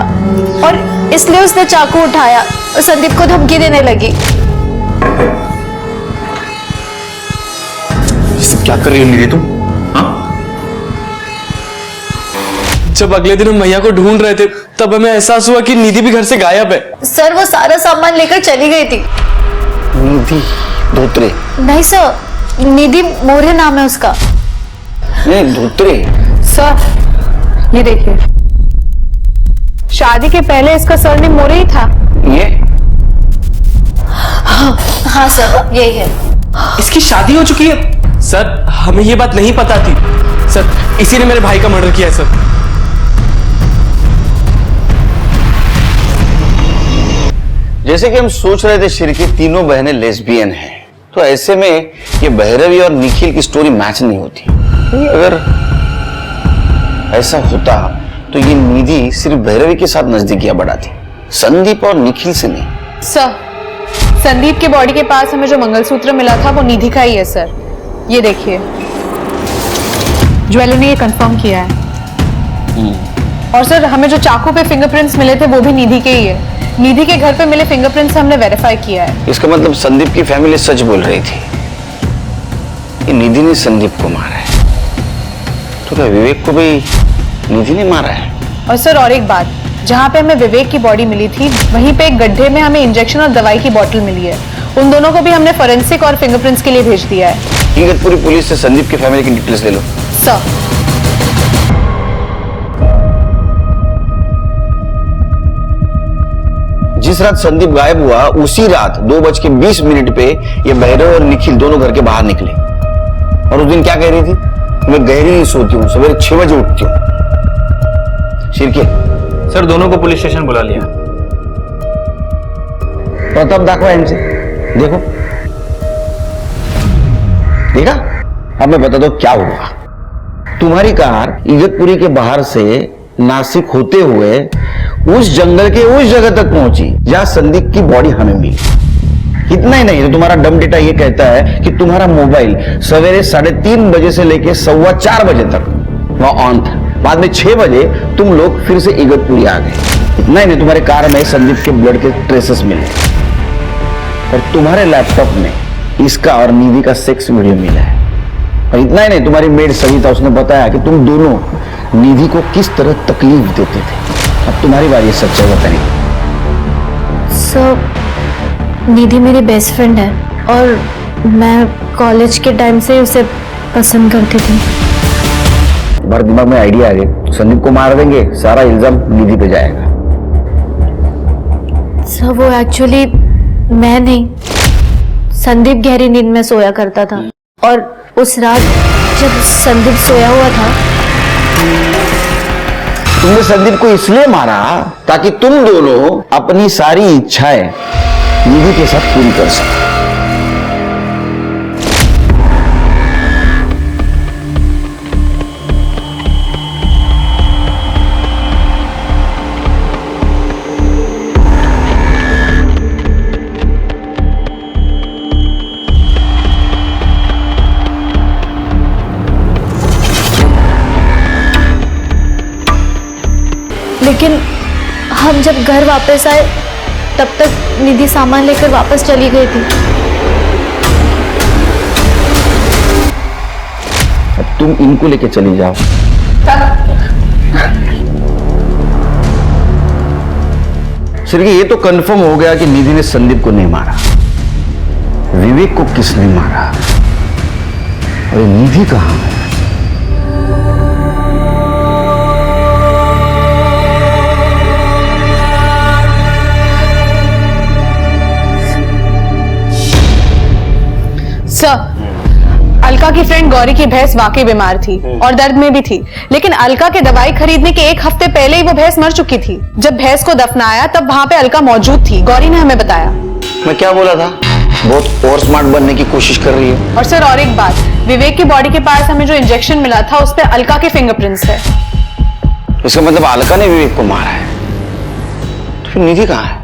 Speaker 4: और इसलिए उसने चाकू उठाया और संदीप को धमकी देने लगी।
Speaker 12: क्या कर रही हो निधि तुम?
Speaker 13: जब अगले दिन हम भैया को ढूंढ रहे थे तब हमें एहसास हुआ कि निधि भी घर से गायब है।
Speaker 4: सर वो सारा सामान लेकर चली गई थी।
Speaker 6: निधि धोत्रे?
Speaker 4: नहीं सर, निधि मोरे नाम है उसका।
Speaker 6: नहीं, धोत्रे।
Speaker 8: सर ये देखिए, शादी के पहले इसका सरनेम मोरे ही था।
Speaker 6: ये?
Speaker 4: हाँ सर यही है।
Speaker 13: इसकी शादी हो चुकी है? सर हमें ये बात नहीं पता थी। सर इसी ने मेरे भाई का मर्डर किया है सर।
Speaker 6: जैसे कि हम सोच रहे थे शिरके तीनों बहनें लेस्बियन हैं, तो ऐसे में ये भैरवी और निखिल की स्टोरी मैच नहीं होती। अगर ऐसा होता तो ये निधि सिर्फ भैरवी के साथ नजदीकियां बढ़ाती, संदीप और निखिल से नहीं।
Speaker 8: सर संदीप के बॉडी के पास हमें जो मंगलसूत्र मिला था वो निधि का ही है सर। ये देखिए, ज्वेलर ने ये कंफर्म किया है। और सर हमें जो चाकू पे फिंगरप्रिंट्स मिले थे वो भी निधि के ही है। निधि के घर पे मिले फिंगरप्रिंट्स से हमने वेरीफाई किया है।
Speaker 6: इसका मतलब संदीप की फैमिली सच बोल रही थी, ये निधि ने संदीप को मारा है। तो क्या विवेक को भी निधि ने मारा है?
Speaker 8: और सर और एक बात, जहाँ पे हमें विवेक की बॉडी मिली थी वहीं पे एक गड्ढे में हमें इंजेक्शन और दवाई की बोतल मिली है। उन दोनों को भी हमने फोरेंसिक और फिंगरप्रिंट्स के लिए भेज दिया है।
Speaker 6: इगतपुरी पुलिस से संदीप की फैमिली की डिटेल्स ले लो।
Speaker 8: सर
Speaker 6: जिस रात संदीप गायब हुआ उसी रात 2:20 पे ये भैरव और निखिल दोनों घर के बाहर निकले। और उस दिन क्या कह रही थी? मैं गहरी नहीं सोती हूँ, सवेरे 6 बजे उठती हूँ। शिरके
Speaker 7: सर दोनों को पुलिस स्टेशन बुला लिया।
Speaker 6: प्रताप दाखवा इनसे, देखो देखा। अब मैं बता दो क्या हुआ। तुम्हारी कार इगतपुरी के बाहर से नासिक होते हुए उस जंगल के उस जगह तक पहुंची जहां संदीप की बॉडी हमें मिली। इतना ही नहीं तो तुम्हारा डम डेटा ये कहता है कि तुम्हारा मोबाइल सवेरे 3:30 बजे से लेकर 4:15 बजे तक वहां ऑन था। बाद में 6 बजे तुम लोग फिर से इगतपुरी आ गए। इतना ही नहीं तुम्हारे कार में संदीप के ब्लड के ट्रेसेस मिले और तुम्हारे लैपटॉप में इसका और निधि का सेक्स वीडियो मिला है। और इतना ही नहीं तुम्हारी मेड सविता, उसने बताया कि तुम दोनों निधि को किस तरह तकलीफ देते थे। अब तुम्हारी बारी है सच्चाई बताने की।
Speaker 4: सर निधि मेरी बेस्ट फ्रेंड है और मैं कॉलेज के टाइम से उसे पसंद करती थी।
Speaker 6: बार दिमाग में आइडिया आ गया, संदीप को मार देंगे, सारा इल्जाम निधि पे जाएगा।
Speaker 4: सर वो एक्चुअली मैं नहीं, संदीप गहरी नींद में सोया करता था और उस रात जब संदीप सोया हुआ था
Speaker 6: तुमने संदीप को इसलिए मारा ताकि तुम दोनों अपनी सारी इच्छाएं निधि के साथ पूरी कर सको।
Speaker 4: लेकिन हम जब घर वापस आए तब तक निधि सामान लेकर वापस चली गई थी।
Speaker 6: अब तुम इनको लेके चली जाओ। सिर्फ ये तो कंफर्म हो गया कि निधि ने संदीप को नहीं मारा। विवेक को किसने मारा और ये निधि कहां है?
Speaker 8: सर अलका की फ्रेंड गौरी की भैंस वाकई बीमार थी और दर्द में भी थी, लेकिन अलका के दवाई खरीदने के 1 हफ्ते पहले ही वो भैंस मर चुकी थी। जब भैंस को दफनाया तब वहां पे अलका मौजूद थी, गौरी ने हमें बताया।
Speaker 6: मैं क्या बोला था? बहुत और स्मार्ट बनने की कोशिश कर रही है।
Speaker 8: और सर और एक बात, विवेक की बॉडी के पास हमें जो इंजेक्शन मिला था उस पर अलका के फिंगरप्रिंट्स है।
Speaker 6: इसका मतलब अलका ने विवेक को मारा है। तो फिर निधि कहां है?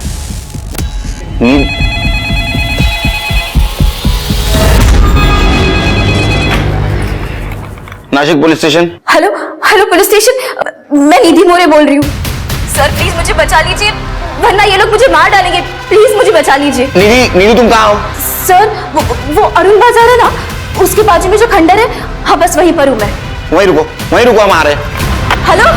Speaker 6: Nashik police station.
Speaker 4: Hello hello police station, मैं निधि मोरे बोल रही हूँ। सर प्लीज मुझे बचा लीजिए वरना ये लोग मुझे मार डालेंगे। प्लीज मुझे बचा लीजिए।
Speaker 6: निधि तुम कहाँ हो?
Speaker 4: सर वो अरुण बाजार है ना, उसके बाजू में जो खंडर है, हाँ बस वहीं पर हूँ मैं।
Speaker 6: वहीं रुको हम आ रहे हैं।
Speaker 4: हेलो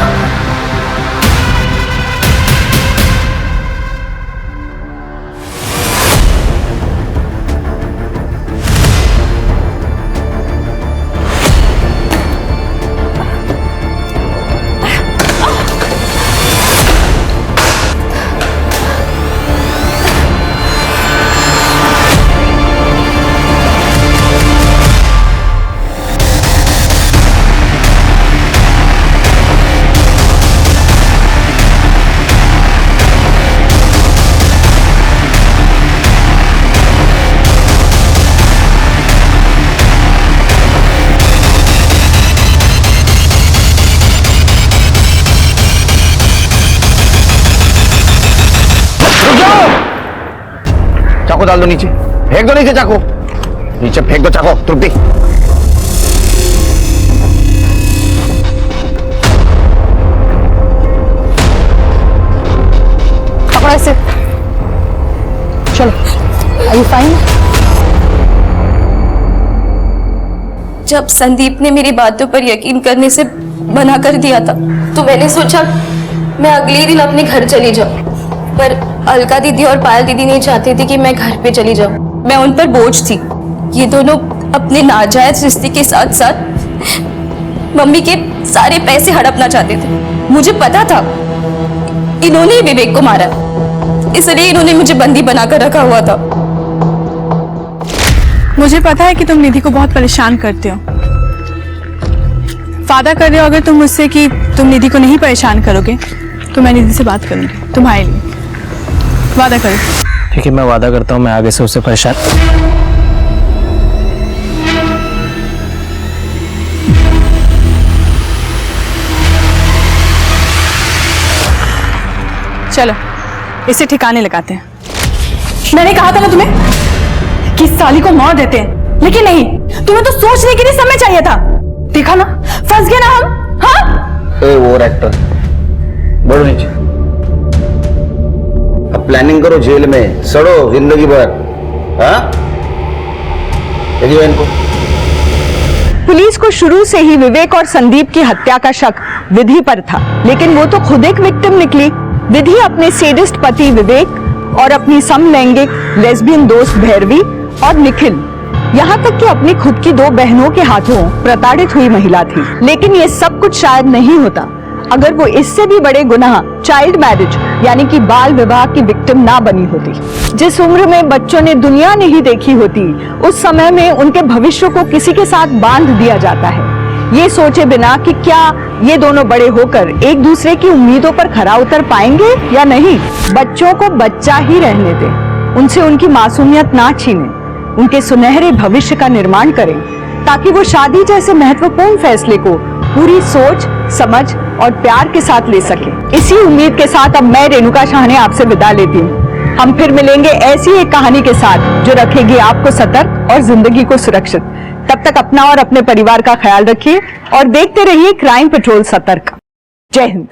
Speaker 6: चाकू डाल दो नीचे, फेंक दो नीचे चाकू, नीचे फेंक दो चाकू। तृप्ति
Speaker 8: पकड़ो इसे।
Speaker 1: चलो, आर यू फाइन?
Speaker 2: जब संदीप ने मेरी बातों पर यकीन करने से मना कर दिया था तो मैंने सोचा मैं अगले दिन अपने घर चली जाऊं, पर अलका दीदी और पायल दीदी नहीं चाहती थी कि मैं घर पे चली जाऊं। मैं उन पर बोझ थी। ये दोनों अपने नाजायज रिश्ते के साथ साथ मम्मी के सारे पैसे हड़पना चाहते थे। मुझे पता था इन्होंने ही विवेक को मारा, इसलिए इन्होंने मुझे बंदी बनाकर रखा हुआ था।
Speaker 8: मुझे पता है कि तुम निधि को बहुत परेशान करते हो। वादा कर रहे हो अगर तुम मुझसे कि तुम निधि को नहीं परेशान करोगे तो मैं निधि से बात करूंगी तुम्हारे लिए। वादा करो।
Speaker 3: ठीक है, मैं वादा करता हूँ मैं आगे से उससे परेशान।
Speaker 8: चलो इसे ठिकाने लगाते हैं। मैंने कहा था ना तुम्हें कि इस साली को मार देते हैं, लेकिन नहीं, तुम्हें तो सोचने के लिए समय चाहिए था। देखा ना, फंस गए ना हम। हाँ,
Speaker 6: वो एक्टर बढ़ो नीचे। अब प्लानिंग करो जेल में सड़ो जिंदगी भर। हाँ, इनको
Speaker 1: पुलिस को शुरू से ही विवेक और संदीप की हत्या का शक विधि पर था, लेकिन वो तो खुद एक विक्टिम निकली। विधि अपने सेडिस्ट पति विवेक और अपनी समलैंगिक लेस्बियन दोस्त भैरवी और निखिल, यहाँ तक कि अपनी खुद की 2 बहनों के हाथों प्रताड़ित हुई महिला थी। लेकिन ये सब कुछ शायद नहीं होता अगर वो इससे भी बड़े गुनाह चाइल्ड मैरिज यानी कि बाल विवाह की विक्टिम ना बनी होती। जिस उम्र में बच्चों ने दुनिया नहीं देखी होती, उस समय में उनके भविष्य को किसी के साथ बांध दिया जाता है, ये सोचे बिना कि क्या ये दोनों बड़े होकर एक दूसरे की उम्मीदों पर खरा उतर पाएंगे या नहीं। बच्चों को बच्चा ही रहने दें, उनसे उनकी मासूमियत ना छीनें, उनके सुनहरे भविष्य का निर्माण करें, ताकि वो शादी जैसे महत्वपूर्ण फैसले को पूरी सोच, समझ और प्यार के साथ ले सके। इसी उम्मीद के साथ अब मैं रेणुका शाहने आपसे विदा लेती हूँ। हम फिर मिलेंगे ऐसी एक कहानी के साथ जो रखेगी आपको सतर्क और जिंदगी को सुरक्षित। तब तक अपना और अपने परिवार का ख्याल रखिए और देखते रहिए क्राइम पेट्रोल सतर्क। जय हिंद।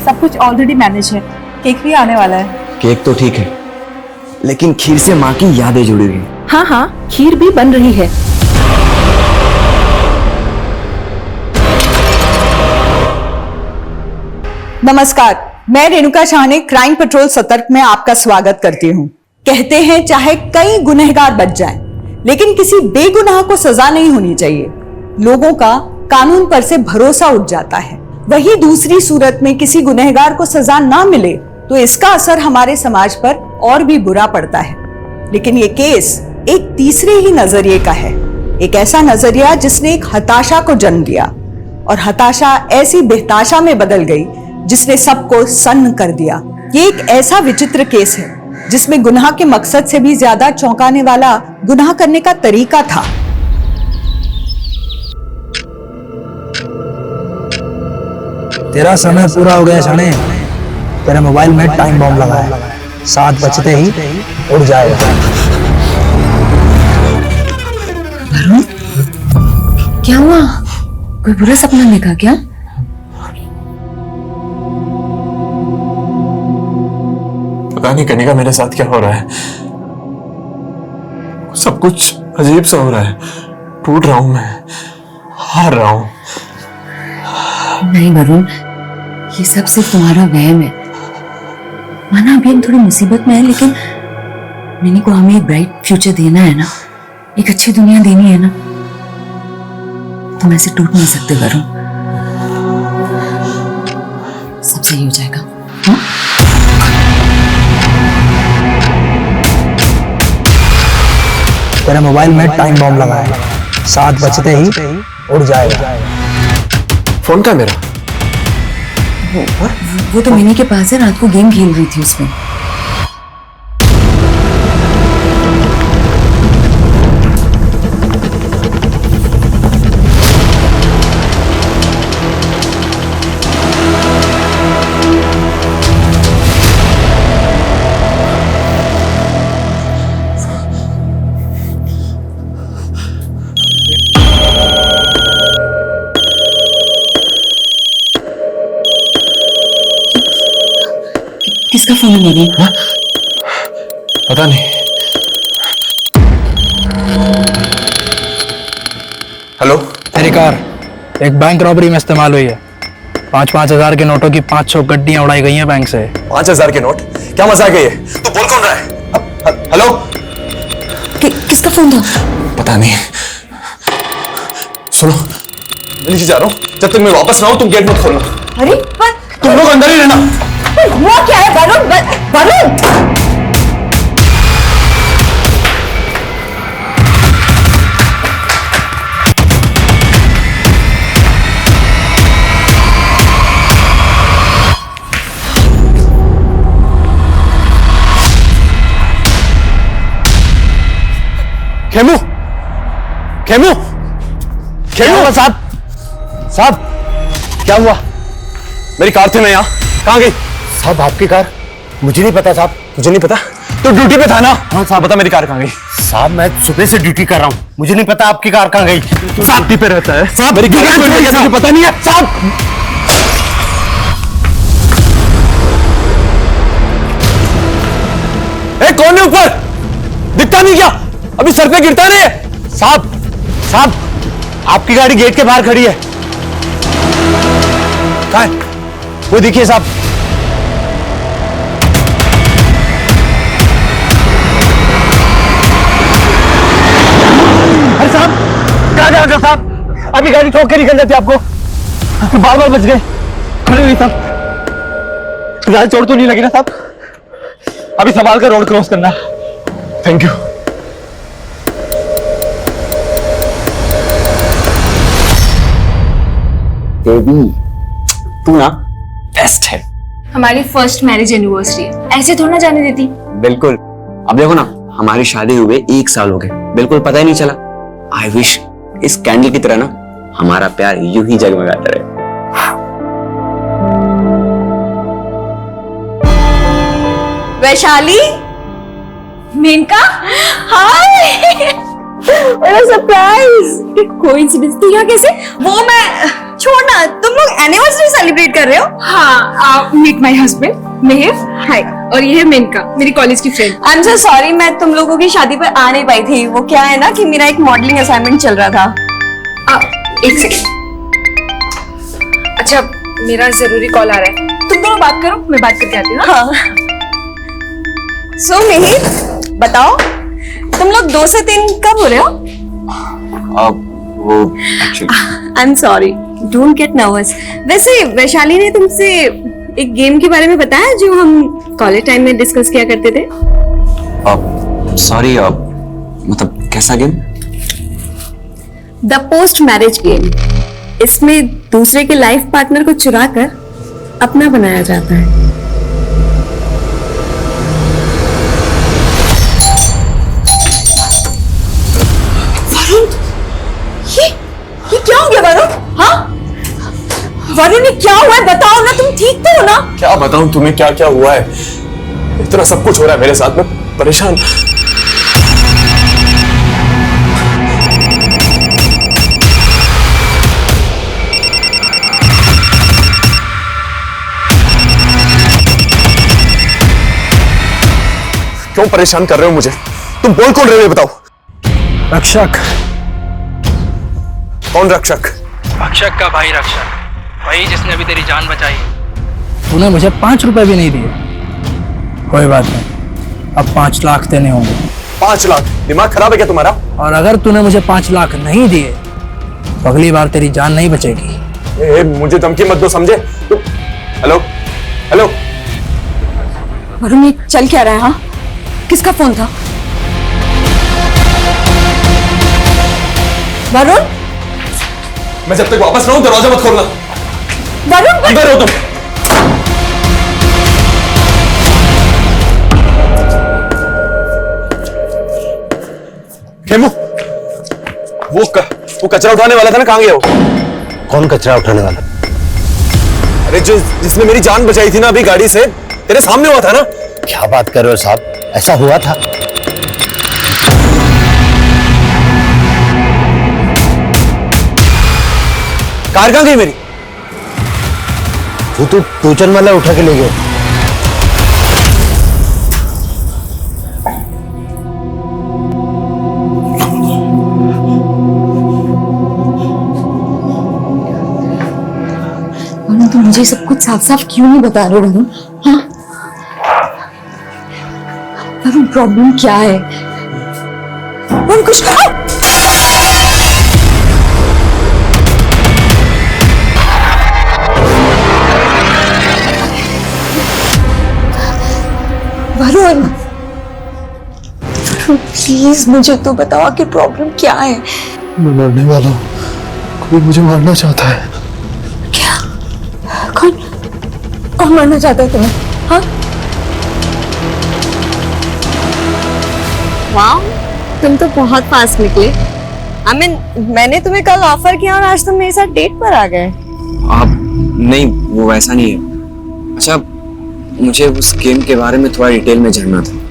Speaker 5: सब कुछ ऑलरेडी मैनेज है, केक भी आने वाला है।
Speaker 13: केक तो ठीक है, लेकिन खीर से माँ की यादें जुड़ी हुई।
Speaker 1: हाँ हाँ, खीर भी बन रही है। नमस्कार, मैं रेणुका शाहने क्राइम पेट्रोल सतर्क में आपका स्वागत करती हूँ। कहते हैं चाहे कई गुनहगार बच जाएं, लेकिन किसी बेगुनाह को सजा नहीं होनी चाहिए। लोगों का कानून पर से भरोसा उठ जाता है। वही दूसरी सूरत में किसी गुनहगार को सजा ना मिले तो इसका असर हमारे समाज पर और भी बुरा पड़ता है। लेकिन ये केस एक तीसरे ही नजरिए का है, एक ऐसा नजरिया जिसने एक हताशा को जन्म दिया और हताशा ऐसी बेहताशा में बदल गई जिसने सबको सन्न कर दिया। ये एक ऐसा विचित्र केस है जिसमें गुनाह के मकसद से भी ज्यादा चौंकाने वाला गुनाह करने का तरीका था।
Speaker 14: तेरा समय पूरा हो गया शाने। तेरे मोबाइल में टाइम बॉम्ब लगा है, 7 बजते ही उड़ जाएगा।
Speaker 2: क्या हुआ? कोई बुरा सपना देखा क्या?
Speaker 12: पता नहीं कनिका मेरे साथ क्या हो रहा है। सब कुछ अजीब सा हो रहा है। टूट रहा हूं मैं, हार रहा हूं।
Speaker 11: नहीं वरुण, ये सब सिर्फ तुम्हारा वहम है। माना अभी हम थोड़ी मुसीबत में है, लेकिन मिनी को हमें एक ब्राइट फ्यूचर देना है ना, एक अच्छी दुनिया देनी है ना। तुम ऐसे टूट नहीं सकते वरुण। सब सही हो जाएगा। हाँ?
Speaker 14: तेरे मोबाइल में टाइम बॉम्ब लगा है, 7 बजते ही उड़ जाएगा।
Speaker 12: फोन का मेरा
Speaker 11: वो तो मिनी के पास है, रात को गेम खेल रही थी उसमें।
Speaker 12: किसका फोन है मेरी? पता नहीं। हेलो,
Speaker 14: तेरी कार एक बैंक रॉबरी में इस्तेमाल हुई है। 5-5 हजार के नोटों की 500 गड्डियां उड़ाई गई हैं बैंक से।
Speaker 12: 5,000 के नोट? क्या मजाक है ये? तू बोल कौन रहा है? हेलो,
Speaker 2: किसका फोन था?
Speaker 12: पता नहीं। सुनो, मैं नीचे जा रहा हूँ, जब तक मैं वापस ना आऊं तुम गेट मत खोलना।
Speaker 4: अरे
Speaker 12: तुम लोग अंदर ही रहना।
Speaker 4: हुआ क्या है वरुण? वरुण
Speaker 12: खेमू, खेमू, खेमू
Speaker 3: साहब, साहब क्या हुआ?
Speaker 12: मेरी कार थी, मैं यहाँ कहाँ गई?
Speaker 3: साहब आपकी कार? मुझे नहीं पता साहब।
Speaker 12: मुझे नहीं पता? तो ड्यूटी पे था ना?
Speaker 3: हाँ साहब।
Speaker 12: बता मेरी कार कहाँ गई?
Speaker 3: साहब मैं सुबह से ड्यूटी कर रहा हूँ, मुझे नहीं पता आपकी कार कहाँ गई।
Speaker 12: साहब ड्यूटी पे रहता है साहब, मेरी कार मुझे पता नहीं है साहब। कौन है ऊपर? दिखता नहीं क्या? अभी सर पे गिरता नहीं है?
Speaker 3: साहब, साहब आपकी गाड़ी गेट के बाहर खड़ी है।
Speaker 12: कहाँ है?
Speaker 3: वो देखिए साहब। अरे साहब, कहाँ जा रहे साहब? अभी गाड़ी ठोक के निकल जाती आपको। बार बार बच गए। खड़े हुई साहब, ज्यादा चोट तो नहीं लगी ना साहब? अभी संभाल कर रोड क्रॉस करना।
Speaker 12: Thank you.
Speaker 3: बेबी तू ना बेस्ट है।
Speaker 2: हमारी फर्स्ट मैरिज एनिवर्सरी है, ऐसे थोड़ा ना जाने देती।
Speaker 3: बिल्कुल। अब देखो ना, हमारी शादी हुए 1 साल हो गए, बिल्कुल पता ही नहीं चला। आई विश इस कैंडल की तरह ना हमारा प्यार यूं ही जगमगाता रहे।
Speaker 4: वैशाली, मेनका, हाय, बड़ा सरप्राइज। कोइंसिडेंस तो यहाँ कैसे? वो मैं छोड़ना, तुम लोग एनिवर्सरी सेलिब्रेट कर रहे हो?
Speaker 8: हाँ, मीट माय हस्बैंड मेहिर। हाय, और ये है मेनका, मेरी कॉलेज की friend.
Speaker 4: I am so sorry, मैं तुम लोगों की शादी पर आ नहीं पाई थी। वो क्या है ना कि मेरा एक मॉडलिंग असाइनमेंट चल रहा था।
Speaker 8: एक सेकेंड। अच्छा, मेरा जरूरी कॉल आ रहा है, तुम दोनों बात करो, मैं बात करके आती हूँ।
Speaker 4: हाँ। सो मेहिर, बताओ तुम लोग 2 से 3 कब हो रहे हो?
Speaker 3: वो actually
Speaker 4: I am sorry, don't get nervous. वैसे वैशाली ने तुमसे एक गेम के बारे में बताया जो हम कॉलेज टाइम में डिस्कस किया करते थे?
Speaker 3: सॉरी, मतलब कैसा game?
Speaker 4: The post marriage game. इसमें दूसरे के लाइफ पार्टनर को चुरा कर अपना बनाया जाता है। ये क्या हो गया वरुण? हाँ वरुण, ये क्या हुआ है? बताओ ना, तुम ठीक तो हो ना?
Speaker 12: क्या बताऊं तुम्हें क्या क्या हुआ है? इतना सब कुछ हो रहा है मेरे साथ में, परेशान। क्यों परेशान कर रहे हो मुझे? तुम बोल कौन रहे हो ये बताओ।
Speaker 14: रक्षक।
Speaker 12: कौन रक्षक?
Speaker 14: रक्षक का भाई रक्षक, वही जिसने अभी तेरी जान बचाई। तूने मुझे 5 रुपए भी नहीं दिए। कोई बात नहीं, अब 5 लाख देने होंगे।
Speaker 12: 5 लाख? दिमाग खराब है क्या तुम्हारा?
Speaker 14: और अगर तूने मुझे 5 लाख नहीं दिए तो अगली बार तेरी जान नहीं बचेगी।
Speaker 12: मुझे धमकी मत दो, समझे? हेलो, हेलो
Speaker 4: वरुण, ये चल क्या रहा है? हाँ, किसका फोन था? वरुण,
Speaker 12: मैं जब तक वापस ना हूं दरवाजा मत खोलना।
Speaker 4: वरुण,
Speaker 12: अंदर हो तुम। खेमू, वो कचरा उठाने वाला था ना, कहां गया वो?
Speaker 9: कौन कचरा उठाने वाला?
Speaker 12: अरे जिसने मेरी जान बचाई थी ना अभी गाड़ी से, तेरे सामने हुआ था ना।
Speaker 9: क्या बात कर रहे हो साहब, ऐसा हुआ था?
Speaker 12: कार कहां गई मेरी?
Speaker 9: वो तो टूचन वाला उठा के ले गए।
Speaker 2: मुझे सब कुछ साफ साफ क्यों नहीं बता रहे वरुण? हाँ वरुण, प्रॉब्लम क्या है? वरुण कुछ वरुण, प्लीज मुझे तो बताओ कि प्रॉब्लम क्या है?
Speaker 12: मैं मरने वाला हूँ, कोई मुझे मारना चाहता है।
Speaker 2: क्या? कौन मारना चाहता है तुम्हें? हाँ? वाह, तुम तो बहुत फास्ट निकले। मैंने तुम्हें कल ऑफर किया और आज तुम मेरे साथ डेट पर आ गए।
Speaker 15: आप नहीं, वो वैसा नहीं है। अच्छा, मुझे उस गेम के बारे में थोड़ा डिटेल में जानना था।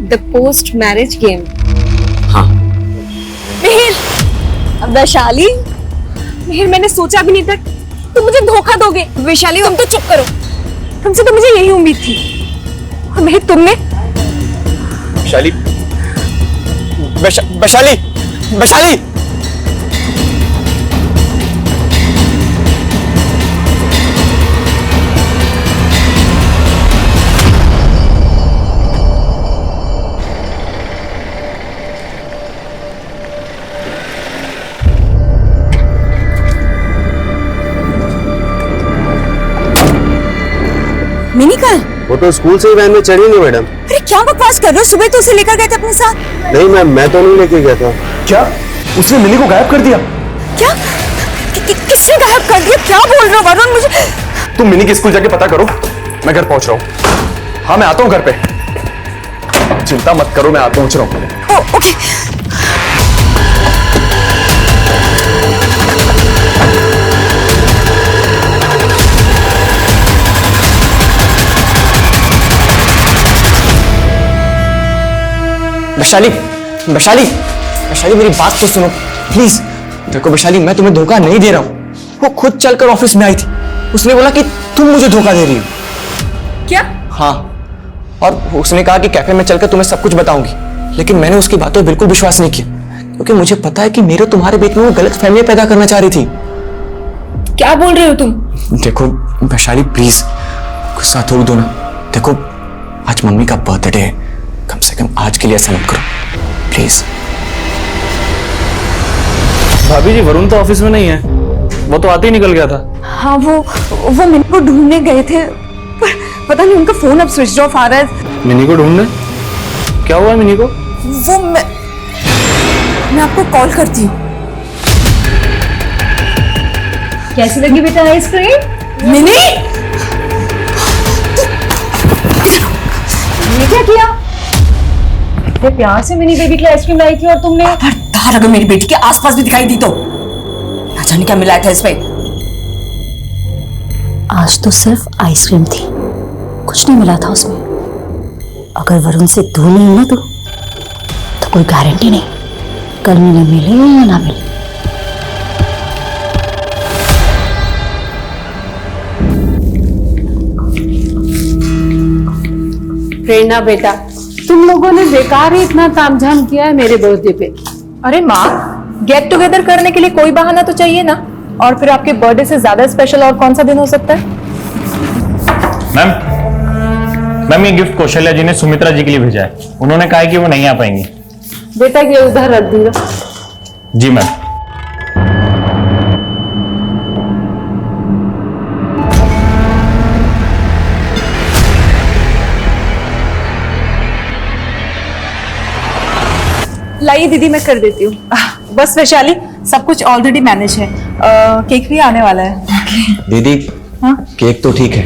Speaker 2: The post marriage game?
Speaker 15: हाँ।
Speaker 2: मिहिर, वैशाली, मिहिर मैंने सोचा भी नहीं था तुम मुझे धोखा दोगे। वैशाली तुम तो चुप करो, तुमसे तो मुझे यही उम्मीद थी। और मिहिर तुमने
Speaker 12: वैशाली, वैशाली, वैशाली!
Speaker 2: मिनी कल?
Speaker 9: वो तो स्कूल से ही वैन में चढ़ी नहीं मैडम।
Speaker 2: अरे क्या बकवास कर रहे हो? सुबह तो उसे लेकर गए थे अपने साथ।
Speaker 9: नहीं मैम, मैं तो नहीं लेके गया था।
Speaker 12: क्या उसने मिनी को गायब कर दिया?
Speaker 2: क्या? किसने गायब कर दिया? क्या बोल रहे हो वरुण? मुझे
Speaker 12: तुम मिनी के स्कूल जाके पता करो, मैं घर पहुंच रहा हूँ। हाँ मैं आता हूँ घर पे, चिंता मत करो, मैं आता पहुंच रहा हूँ।
Speaker 2: ओके।
Speaker 15: वैशाली, वैशाली, वैशाली मेरी बात तो सुनो प्लीज। देखो वैशाली, मैं तुम्हें धोखा नहीं दे रहा हूँ। वो खुद चलकर ऑफिस में आई थी, उसने बोला कि तुम मुझे धोखा दे रही हो।
Speaker 2: क्या?
Speaker 15: हाँ, और उसने कहा कि कैफे में चलकर तुम्हें सब कुछ बताऊंगी। लेकिन मैंने उसकी बातों पर बिल्कुल विश्वास नहीं किया, क्योंकि मुझे पता है कि मेरे तुम्हारे बीच में वो गलत फहमियां पैदा करना चाह रही थी।
Speaker 2: क्या बोल रहे हो तुम?
Speaker 15: देखो वैशाली प्लीज, गुस्सा थोक दो ना। देखो आज मम्मी का बर्थडे है, कम से कम आज के लिए ऐसा मत करो प्लीज।
Speaker 7: भाभी जी, वरुण तो ऑफिस में नहीं है, वो तो आते ही निकल गया था।
Speaker 1: हाँ, वो मिनी को ढूंढने गए थे, पर पता नहीं उनका फोन अब स्विच ऑफ आ रहा है।
Speaker 7: मिनी को ढूंढने? क्या हुआ मिनी को?
Speaker 1: वो मैं आपको कॉल करती हूँ। कैसी लगी बेटा आइसक्रीम? मिनी, ये क्या किया? इतने प्यार से मिनी बेबी की आइसक्रीम लाई थी और तुमने
Speaker 11: अगर मेरी बेटी के आसपास भी दिखाई दी तो ना जाने क्या मिला था इसमें।
Speaker 16: आज तो सिर्फ आइसक्रीम थी, कुछ नहीं मिला था उसमें। अगर वरुण से दूर नहीं ना तो कोई गारंटी नहीं कल मिले या ना मिले।
Speaker 17: प्रेरणा बेटा, तुम लोगों ने बेकार ही इतना तामझाम किया है मेरे बर्थडे पे।
Speaker 8: अरे माँ, गेट टुगेदर करने के लिए कोई बहाना तो चाहिए ना। और फिर आपके बर्थडे से ज्यादा स्पेशल और कौन सा दिन हो सकता है?
Speaker 7: मैम ये गिफ्ट कौशल्या जी ने सुमित्रा जी के लिए भेजा है। उन्होंने कहा है कि वो नहीं आ पाएंगी।
Speaker 17: बेटा ये उधर रख दूंगा।
Speaker 7: जी मैम।
Speaker 8: लाइए दीदी, मैं कर देती हूँ। बस वैशाली, सब कुछ ऑलरेडी मैनेज है। केक भी आने वाला है।
Speaker 15: दीदी,
Speaker 8: हाँ?
Speaker 15: केक तो ठीक है,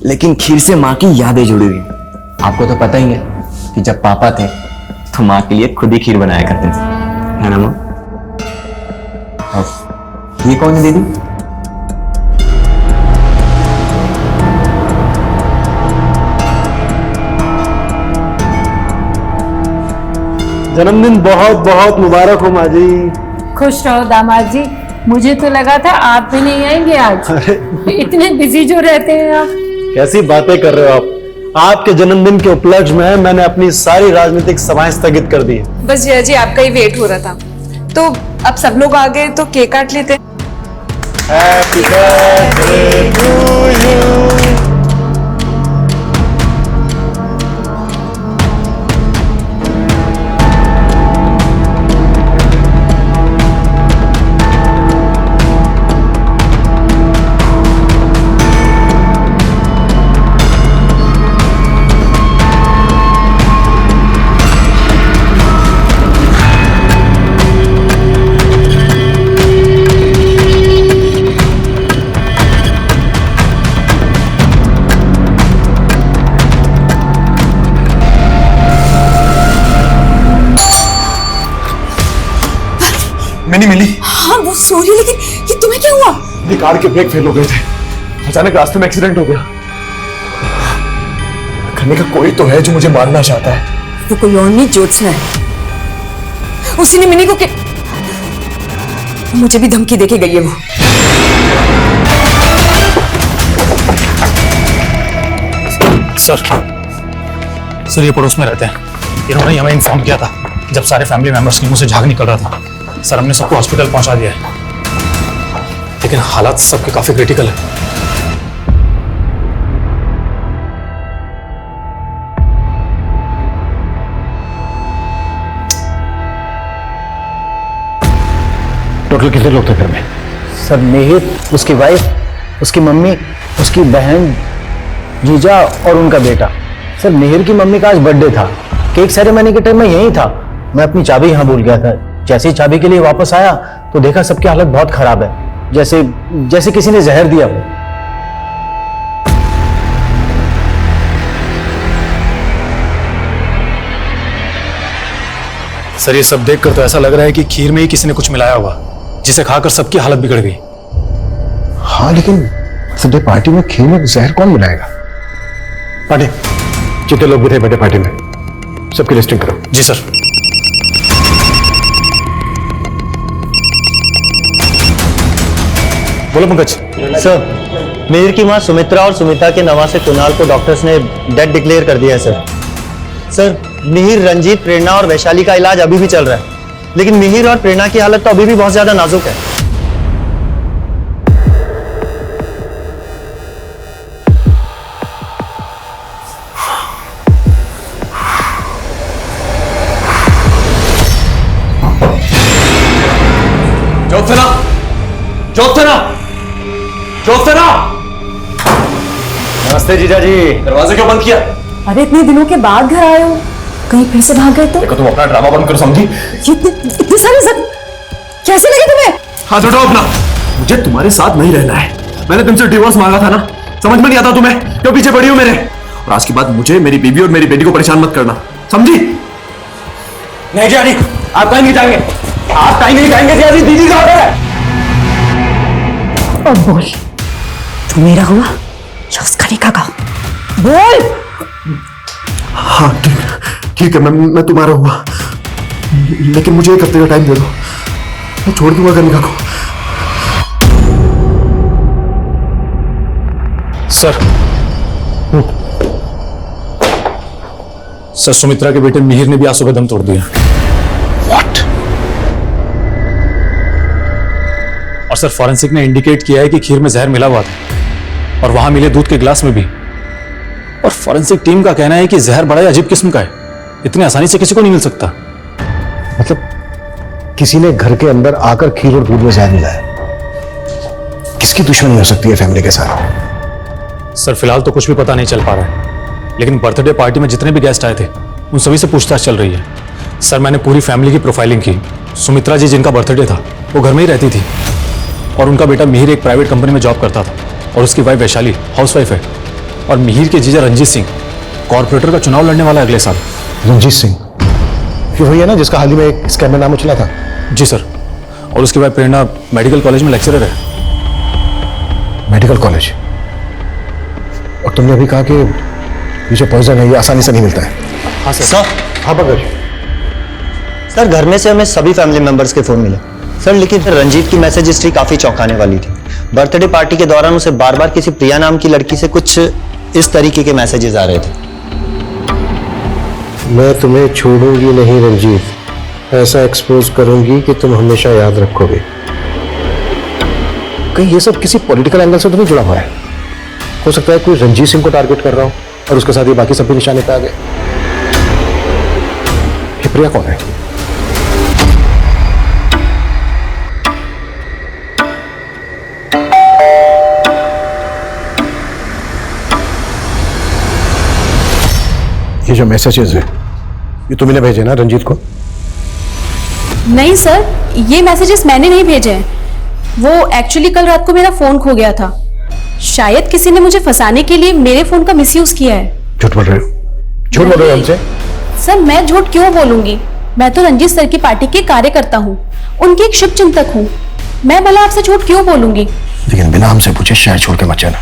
Speaker 15: लेकिन खीर से माँ की यादें जुड़ी हुई हैं। आपको तो पता ही है कि जब पापा थे तो माँ के लिए खुद ही खीर बनाया करते थे, है ना माँ? ये कौन है दीदी?
Speaker 9: जन्मदिन बहुत बहुत मुबारक हो माँ जी।
Speaker 17: खुश रहो दामाद जी। मुझे तो लगा था आप भी नहीं आएंगे आज। इतने बिजी जो रहते हैं आप।
Speaker 9: कैसी बातें कर रहे हो आप? आपके जन्मदिन के उपलक्ष्य में मैंने अपनी सारी राजनीतिक सभाएं स्थगित कर दी।
Speaker 8: बस जया जी, आपका ही वेट हो रहा था। तो अब सब लोग आ गए तो केक काट लेते।
Speaker 12: Happy birthday to you.
Speaker 18: मैंने मिली।
Speaker 16: हाँ वो सॉरी, लेकिन ये तुम्हें क्या हुआ?
Speaker 18: ये कार के ब्रेक फेल हो गए थे, अचानक रास्ते में एक्सीडेंट हो गया। करने का कोई तो है जो मुझे मारना चाहता है।
Speaker 16: वो कोई और नहीं, ज्योत्सना है। उसी ने मिनी को मुझे भी धमकी देके गई है वो।
Speaker 14: सर ये पड़ोस में रहते हैं। इन्होंने हमें इन्फॉर्म किया था जब सारे फैमिली मेंबर्स के मुंह से झाग निकल रहा था। सर हमने सबको हॉस्पिटल पहुंचा दिया है, लेकिन हालात सबके काफी क्रिटिकल है।
Speaker 9: टोटल कितने लोग थे घर में?
Speaker 3: सर मिहिर, उसकी वाइफ, उसकी मम्मी, उसकी बहन, जीजा और उनका बेटा। सर मिहिर की मम्मी का आज बर्थडे था। केक सेरेमनी के टाइम में यहीं था। मैं अपनी चाबी यहाँ भूल गया था। जैसे ही चाबी के लिए वापस आया तो देखा सबकी हालत बहुत खराब है, जैसे किसी ने जहर दिया हो।
Speaker 14: सर ये सब देखकर तो ऐसा लग रहा है कि खीर में ही किसी ने कुछ मिलाया होगा, जिसे खाकर सबकी हालत बिगड़ गई।
Speaker 18: हाँ लेकिन बर्थडे पार्टी में खीर में जहर कौन मिलाएगा? पार्टी जितने लोग भी थे बर्थडे पार्टी में सबकी लिस्टिंग करो।
Speaker 14: जी सर। बोलो पंकज।
Speaker 3: सर मिहिर की मां सुमित्रा और सुमिता के नवासे कुणाल को डॉक्टर्स ने डेड डिक्लेयर कर दिया है सर। सर मिहिर, रंजीत, प्रेरणा और वैशाली का इलाज अभी भी चल रहा है, लेकिन मिहिर और प्रेरणा की हालत तो अभी भी बहुत ज्यादा नाजुक है।
Speaker 12: ज्योत्सना! नमस्ते जीजा जी। दरवाजा क्यों बंद किया?
Speaker 16: अरे इतने दिनों के बाद घर आए हो, कहीं फिर से भाग गए तो?
Speaker 12: देखो तुम अपना ड्रामा बंद करो, समझी?
Speaker 16: इतने सारे कैसे लगे तुम्हें?
Speaker 18: हाथ उठाओ अपना। मुझे तुम्हारे साथ नहीं रहना है। मैंने तुमसे डिवोर्स मांगा था ना, समझ में नहीं आता तुम्हें? क्यों पीछे पड़ी हो मेरे? और आज के बाद मुझे, मेरी बीवी और मेरी बेटी को परेशान मत करना, समझी?
Speaker 12: नहीं जी, आप कहीं नहीं जाएंगे। आप कहीं नहीं जाएंगे जी। दीदी का ऑर्डर है।
Speaker 16: अब बोल, तू मेरा हुआ या उसका निकाह का? बोल।
Speaker 18: हाँ ठीक है, मैं तुम्हारा हुआ, लेकिन मुझे 1 हफ्ते का टाइम दे दो, मैं छोड़ दूंगा कनिका को।
Speaker 14: सर सुमित्रा के बेटे मिहिर ने भी आज सुबह दम तोड़ दिया।
Speaker 18: What?
Speaker 14: और सर फॉरेंसिक ने इंडिकेट किया है कि खीर में जहर मिला हुआ था और वहां मिले दूध के गिलास में भी। और फॉरेंसिक टीम का कहना है कि जहर बड़ा ही अजीब किस्म का है, इतनी आसानी से किसी को नहीं मिल सकता।
Speaker 18: मतलब किसी ने घर के अंदर आकर खीर और दूध में जहर मिलाया। किसकी दुश्मनी हो सकती है फैमिली के साथ?
Speaker 14: सर फिलहाल तो कुछ भी पता नहीं चल पा रहा है, लेकिन बर्थडे पार्टी में जितने भी गेस्ट आए थे उन सभी से पूछताछ चल रही है। सर मैंने पूरी फैमिली की प्रोफाइलिंग की। सुमित्रा जी जिनका बर्थडे था वो घर में ही रहती थी और उनका बेटा मिहिर एक प्राइवेट कंपनी में जॉब करता था और उसकी वाइफ वैशाली हाउसवाइफ है। और मिहिर के जीजा रंजीत सिंह कॉर्पोरेटर का चुनाव लड़ने वाला है अगले साल।
Speaker 18: रंजीत सिंह ये वही है ना जिसका हाल ही में एक स्कैम में नाम उछला था?
Speaker 14: जी सर। और उसकी वाइफ प्रेरणा मेडिकल कॉलेज में लेक्चरर है।
Speaker 18: Medical college? और तुमने अभी कहा कि ये जो पॉइजन है ये आसानी से नहीं मिलता है।
Speaker 14: हाँ सर।
Speaker 18: हाँ पंकज।
Speaker 3: सर घर में से हमें सभी फैमिली मेंबर्स के फोन मिले सर, लेकिन रंजीत की मैसेज हिस्ट्री काफी चौंकाने वाली थी। बर्थडे पार्टी के दौरान उसे बार बार किसी प्रिया नाम की लड़की से कुछ इस तरीके के मैसेजेस आ रहे थे।
Speaker 18: मैं तुम्हें छोड़ूंगी नहीं रंजीत, ऐसा एक्सपोज करूंगी कि तुम हमेशा याद रखोगे। कहीं ये सब किसी पॉलिटिकल एंगल से तो नहीं जुड़ा हुआ है? हो सकता है कोई रंजीत सिंह को टारगेट कर रहा हो और उसके साथ ये बाकी सब भी निशाने पे आ गए। ये प्रिया कौन है? ये जो मैसेजेस है ये तुमने भेजे ना रंजीत को?
Speaker 8: नहीं सर, ये मैसेजेस मैंने नहीं भेजे हैं। वो एक्चुअली कल रात को मेरा फोन खो गया था। शायद किसी ने मुझे फंसाने के लिए मेरे फोन का मिसयूज किया है।
Speaker 18: झूठ बोल रहे हो? झूठ बोल रहे हो हमसे?
Speaker 8: सर मैं झूठ क्यों बोलूंगी? मैं तो रंजीत सर की पार्टी के कार्यकर्ता हूँ, उनकी एक शुभ चिंतक हूँ। मैं भला आपसे झूठ क्यों बोलूंगी?
Speaker 18: लेकिन बिना हमसे पूछे शहर छोड़ के मत जाना।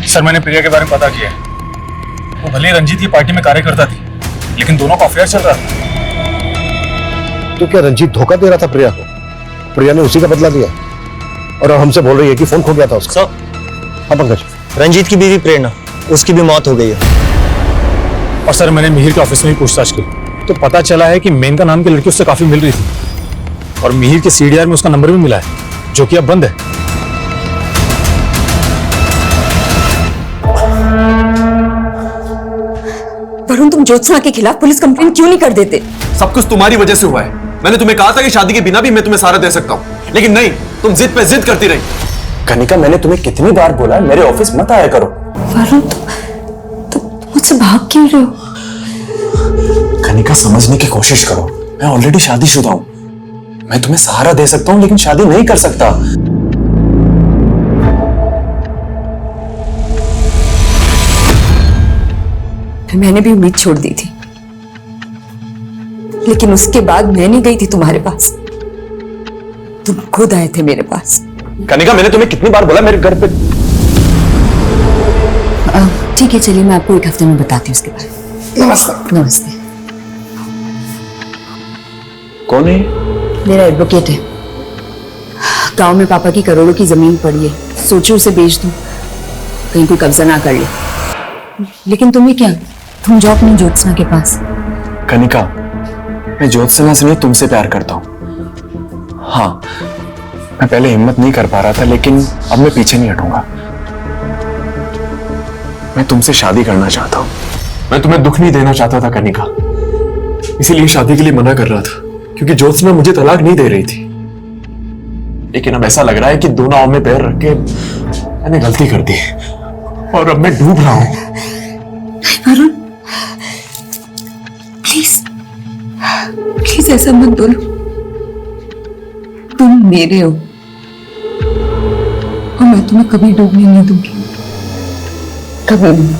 Speaker 14: सर मैंने प्रिया के बारे में पता किया है। वो भले ही रंजीत की पार्टी में कार्यकर्ता थी, लेकिन दोनों का अफेयर चल रहा था।
Speaker 18: तो क्या रंजीत धोखा दे रहा था प्रिया को? प्रिया ने उसी का बदला लिया और अब हमसे बोल रही है कि फोन खो गया था उसका। हाँ पंकज,
Speaker 15: रंजीत की बीवी प्रेरणा, उसकी भी मौत हो गई है।
Speaker 14: और सर मैंने मिहिर के ऑफिस में भी पूछताछ की तो पता चला है कि मेनका नाम की लड़की उससे काफी मिल रही थी और मिहिर के सीडीआर में उसका नंबर भी मिला है, जो कि अब बंद है।
Speaker 16: वरुण, तुम ज्योत्सना के खिलाफ पुलिस कंप्लेंट क्यों नहीं कर देते?
Speaker 18: सब कुछ तुम्हारी वजह से हुआ है। मैंने तुम्हें कहा था कि शादी के बिना भी मैं तुम्हें सारा दे सकता हूँ, लेकिन नहीं, तुम जिद पे जिद करती रही।
Speaker 15: कनिका, मैंने तुम्हें कितनी बार बोला मेरे ऑफिस मत आया करो।
Speaker 16: वरुण, तुम मुझसे भाग क्यों रहे हो?
Speaker 15: कनिका, समझने की कोशिश करो। मैं ऑलरेडी शादीशुदा हूँ। मैं तुम्हें सहारा दे सकता हूँ, लेकिन शादी नहीं कर सकता।
Speaker 16: मैंने भी उम्मीद छोड़ दी थी, लेकिन उसके बाद मैं नहीं गई थी तुम्हारे पास, तुम खुद आए थे मेरे पास।
Speaker 15: कनिका, मैंने तुम्हें कितनी बार बोला मेरे घर पे।
Speaker 16: ठीक है, चलिए मैं आपको एक हफ्ते में बताती हूँ उसके बारे में। नमस्ते। नमस्ते।
Speaker 15: कौन है?
Speaker 16: मेरा एडवोकेट है। गांव में पापा की करोड़ों की जमीन पड़ी है, सोचो उसे बेच दूं, कहीं कोई कब्जा ना कर ले। लेकिन तुम्हें क्या, तुम जाओ अपनी ज्योत्सना के पास।
Speaker 15: कनिका, मैं ज्योत्सना से नहीं तुमसे प्यार करता हूं। हाँ, मैं पहले हिम्मत नहीं कर पा रहा था, लेकिन अब मैं पीछे नहीं हटूंगा। मैं तुमसे शादी करना चाहता हूं। मैं तुम्हें दुख नहीं देना चाहता था कनिका,
Speaker 18: इसीलिए शादी के लिए मना कर रहा था, क्योंकि ज्योत्सना मुझे तलाक नहीं दे रही थी। लेकिन अब ऐसा लग रहा है कि दो नाव में पैर रख के मैंने गलती कर दी और अब मैं डूब रहा हूं।
Speaker 16: वरुण, प्लीज प्लीज ऐसा मत बोलो। तुम मेरे हो और मैं तुम्हें कभी डूबने नहीं दूंगी, कभी नहीं।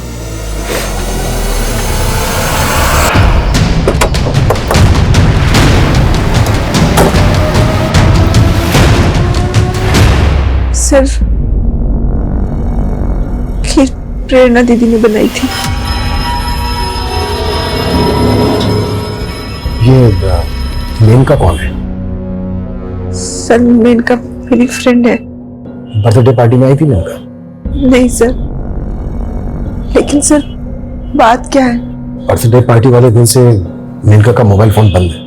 Speaker 1: सर, खीर प्रेरणा दीदी ने बनाई थी।
Speaker 18: ये मेनका कौन है?
Speaker 1: सर, मेनका मेरी फ्रेंड है।
Speaker 18: बर्थडे पार्टी में आई थी मेनका?
Speaker 1: नहीं सर, लेकिन सर बात क्या है?
Speaker 18: बर्थडे पार्टी वाले दिन से मेनका का मोबाइल फोन बंद है।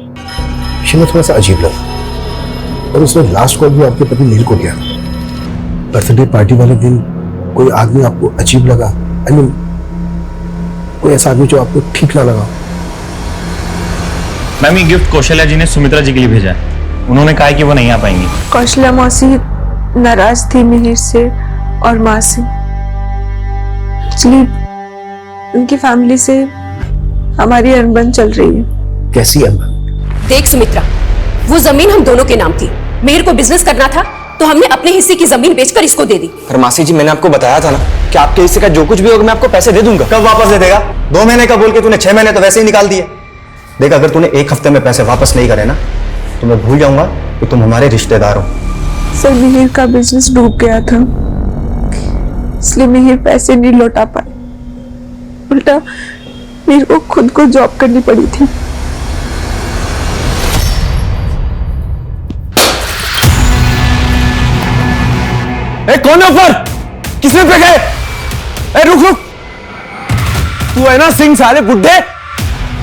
Speaker 18: मुझे थोड़ा सा अजीब लगा और उसने लास्ट कॉल भी आपके पति नील को किया। बर्थडे पार्टी वाले दिन कोई आदमी आपको अजीब लगा? आई मीन कोई ऐसा आदमी जो आपको ठीक ना लगा?
Speaker 7: मैम, ये गिफ्ट कौशल्या जी ने सुमित्रा जी के लिए भेजा है। उन्होंने कहा कि वो नहीं आ पाएंगी।
Speaker 1: कौशल्या मौसी नाराज थी मिहिर से और माँ से। एक्चुअली उनकी फैमिली से हमारी अनबन चल रही है।
Speaker 18: कैसी अनबन?
Speaker 16: देख सुमित्रा, वो जमीन हम दोनों के नाम थी। मिहिर को बिजनेस करना था तो हमने अपने हिस्से की जमीन बेचकर इसको दे दी।
Speaker 15: पर मासी जी, मैंने आपको बताया था ना कि आपके हिस्से का जो कुछ भी होगा मैं आपको पैसे दे दूंगा।
Speaker 3: कब वापस दे देगा? 2 महीने का बोल के तूने 6 महीने तो वैसे ही निकाल दिए। देख, अगर तूने 1 हफ्ते में पैसे वापस नहीं करे ना तो मैं भूल जाऊंगा कि तुम हमारे रिश्तेदार हो।
Speaker 1: सर, मिहिर का बिजनेस डूब गया था, इसलिए मिहिर पैसे नहीं लौटा पाए। उल्टा मिहिर को खुद को जॉब करनी पड़ी थी।
Speaker 15: ए कौन है ऊपर? किसने फेंके? ए रुक रुक, तू है ना सिंह साले बुड्ढे,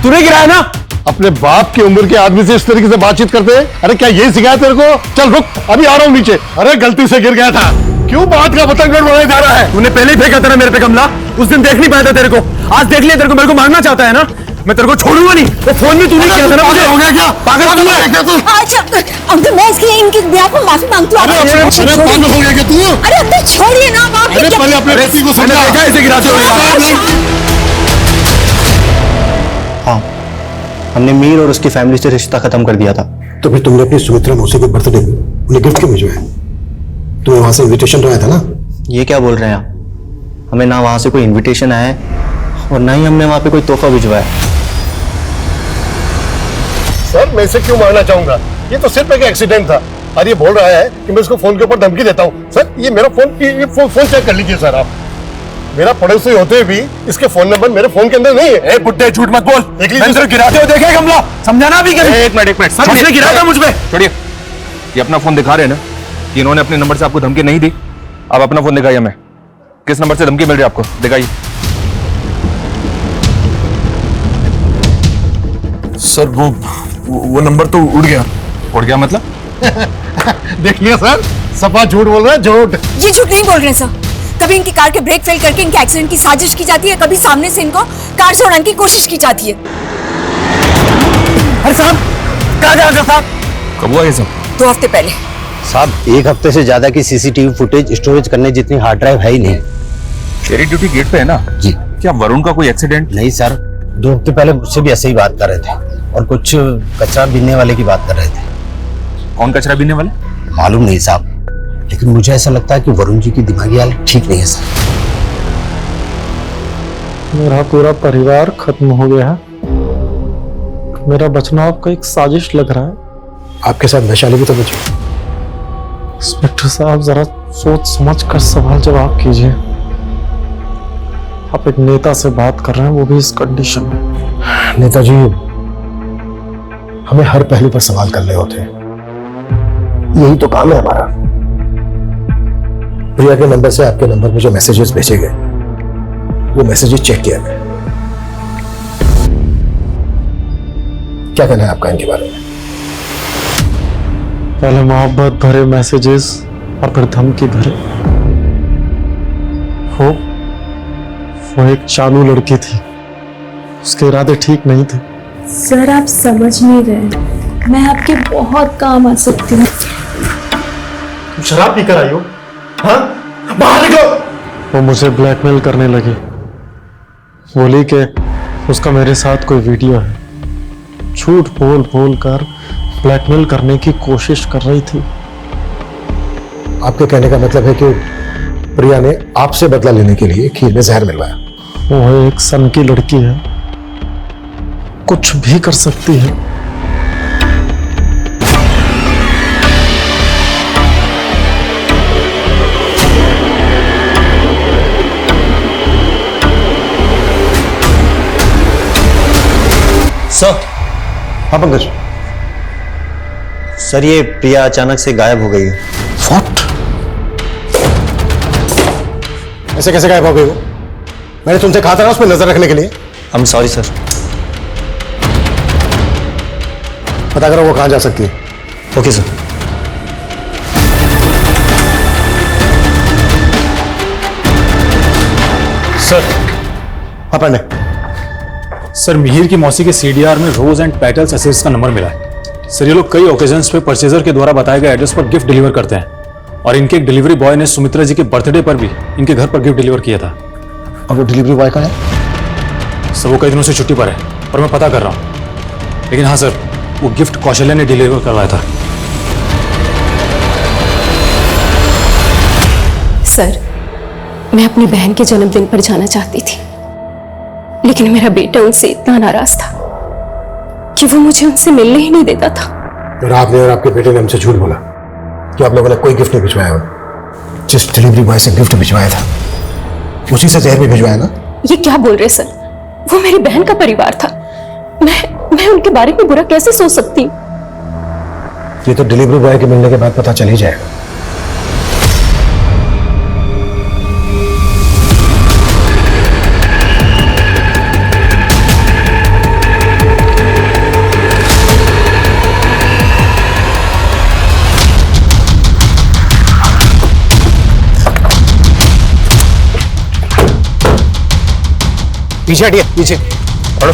Speaker 15: तूने गिराया ना?
Speaker 18: अपने बाप की उम्र के आदमी से इस तरीके से बातचीत करते हैं? अरे क्या यही सिखाया तेरे को? चल रुक, अभी आ रहा हूं नीचे। अरे गलती से गिर गया था, क्यों बात का पतंग बढ़ाया जा रहा है?
Speaker 15: तूने पहले ही फेंका था ना मेरे पे कमला, उस दिन देख नहीं पाया था तेरे को, आज देख लिया तेरे को, मेरे को मारना चाहता है ना? मैं तेरे को छोड़ूंगा नहीं। वो फोन भी तूने किया था ना मुझे।
Speaker 18: हो गया क्या?
Speaker 15: पागल तू है।
Speaker 4: अच्छा अंकल, मैं इसके इनके ब्याह पर माफी मांगती हूँ।
Speaker 18: अरे पागल हो गया क्या तू?
Speaker 4: अरे अंकल छोड़िए ना, आप
Speaker 18: अरे पहले अपने बेटी को समझा।
Speaker 15: देखा ऐसे गिराते हुए।
Speaker 9: हाँ, हमने मीर और उसकी फैमिली से रिश्ता खत्म कर दिया था।
Speaker 18: तो फिर तुमने अपनी सुमित्रा मौसी के बर्थडे में उन्हें गिफ्ट क्यों भिजवाया? तुम्हें वहां से इनविटेशन तो आया था ना?
Speaker 9: ये क्या बोल रहे हैं आप? हमें ना वहां से कोई इनविटेशन आया है और ना ही हमने वहां पे कोई तोहफा भिजवाया।
Speaker 18: सर मैं इसे क्यों मारना चाहूंगा? ये तो सिर्फ एक एक्सीडेंट था और ये बोल रहा है कि मैं इसको फोन के ऊपर धमकी देता हूँ। सर ये मेरा फोन चेक कर लीजिए सर आप। मेरा पड़ोसी होते भी इसके फोन नंबर मेरे फोन के अंदर नहीं है।
Speaker 15: ए बुड्ढे झूठ मत बोल, देख लीजिए गिराते हुए देखे कमला, समझाना भी कभी।
Speaker 12: एक मिनट
Speaker 15: सर उसने गिराया था मुझ पे।
Speaker 12: छोड़िए, ये अपना फोन दिखा रहे हैं ना कि इन्होंने अपने नंबर से आपको धमकी नहीं दी। आप अपना फोन दिखाइए हमें, किस नंबर से धमकी मिल रही है आपको, दिखाइए।
Speaker 18: सर वो नंबर तो उड़ गया।
Speaker 12: उड़ गया मतलब?
Speaker 18: देखिए सर, सफा झूठ बोल रहा है, झूठ।
Speaker 4: ये झूठ नहीं बोल रहे सर। कभी इनकी कार के ब्रेक फेल करके इनके एक्सीडेंट की साजिश की जाती है, कभी सामने से इनको कार से उड़ाने की कोशिश की जाती है।
Speaker 15: अरे साहब कहाँ जा रहे साहब?
Speaker 12: कब हुआ ये सब?
Speaker 4: 2 हफ्ते पहले।
Speaker 9: साहब 1 हफ्ते से ज्यादा की सीसीटीवी फुटेज स्टोरेज करने जितनी हार्ड ड्राइव है ही नहीं।
Speaker 12: तेरी ड्यूटी गेट पे है ना?
Speaker 9: जी।
Speaker 12: क्या वरुण का कोई एक्सीडेंट?
Speaker 9: नहीं सर, 2 हफ्ते पहले मुझसे भी ऐसे ही बात कर रहे थे और कुछ कचरा बीनने वाले की बात कर रहे थे।
Speaker 12: कौन कचरा बीनने वाले?
Speaker 9: मालूम नहीं साहब, लेकिन मुझे ऐसा लगता है कि वरुण जी की दिमागी हालत ठीक नहीं है सर।
Speaker 14: मेरा पूरा परिवार खत्म हो गया है। मेरा बचना आपका एक साजिश लग रहा है।
Speaker 18: आपके साथ वैशाली भी तो बची।
Speaker 14: इंस्पेक्टर साहब जरा सोच समझ कर सवाल जवाब कीजिए। आप एक नेता से बात कर रहे हैं, वो भी इस कंडीशन में।
Speaker 18: नेताजी, हमें हर पहलू पर सवाल करने होते हैं, यही तो काम है हमारा। प्रिया के नंबर से आपके नंबर पे जो मैसेजेस भेजे गए, वो मैसेजेस चेक किया मैं। क्या कहना है आपका इनके बारे में?
Speaker 14: पहले मोहब्बत भरे मैसेजेस और फिर धमकी भरे। वो एक चालू लड़की थी, उसके इरादे ठीक नहीं थे।
Speaker 17: सर आप समझ नहीं रहे, मैं आपके बहुत काम आ सकती हूँ।
Speaker 18: तुम शराब पीकर आई हो? हाँ? बाहर निकलो।
Speaker 14: वो मुझे ब्लैकमेल करने लगी, बोली कि उसका मेरे साथ कोई वीडियो है। झूठ बोल बोल कर ब्लैकमेल करने की कोशिश कर रही थी।
Speaker 18: आपके कहने का मतलब है कि प्रिया ने आपसे बदला लेने के लिए खीर में जहर मिलवाया।
Speaker 14: वो एक सन की लड़की है, कुछ भी कर सकती है।
Speaker 9: सर।
Speaker 18: हाँ पंकज।
Speaker 9: सर ये प्रिया अचानक से गायब हो गई है।
Speaker 18: What? ऐसे कैसे गायब हो गई वो? मैंने तुमसे कहा था ना उस पर नजर रखने के लिए।
Speaker 9: I'm sorry sir.
Speaker 18: पता करो वो कहां जा सकती है।
Speaker 9: Okay sir.
Speaker 14: सर।
Speaker 18: हाँ पढ़ने।
Speaker 14: सर मिहिर की मौसी के सीडीआर में रोज एंड पेटल्स एसेट्स का नंबर मिला है। सर ये लोग कई ओकेजन्स पे परचेजर के द्वारा बताए गए एड्रेस पर गिफ्ट डिलीवर करते हैं और इनके एक डिलीवरी बॉय ने सुमित्रा जी के बर्थडे पर भी इनके घर पर गिफ्ट डिलीवर किया था।
Speaker 18: और वो डिलीवरी बॉय कहाँ है?
Speaker 14: सर वो कई दिनों से छुट्टी पर है और मैं पता कर रहा हूँ। लेकिन हाँ सर, वो गिफ्ट कौशल्या ने डिलीवर करवाया था।
Speaker 2: सर मैं अपनी बहन के जन्मदिन पर जाना चाहती थी, लेकिन मेरा बेटा उनसे इतना नाराज था कि वो मुझे उनसे मिलने ही नहीं देता था।
Speaker 18: फिर आपने और आपके बेटे ने हमसे झूठ बोला कि आप लोगों ने कोई गिफ्ट नहीं भिजवाया हो। जिस डिलीवरी बॉय से गिफ्ट भिजवाया था उसी से जहर भी भिजवाया ना?
Speaker 2: ये क्या बोल रहे सर? वो मेरी बहन का परिवार था, मैं उनके बारे में बुरा कैसे सोच सकती हूँ?
Speaker 18: ये तो डिलीवरी बॉय के मिलने के बाद पता चल ही जाएगा। पीछे हटिए, पीछे पढ़ो।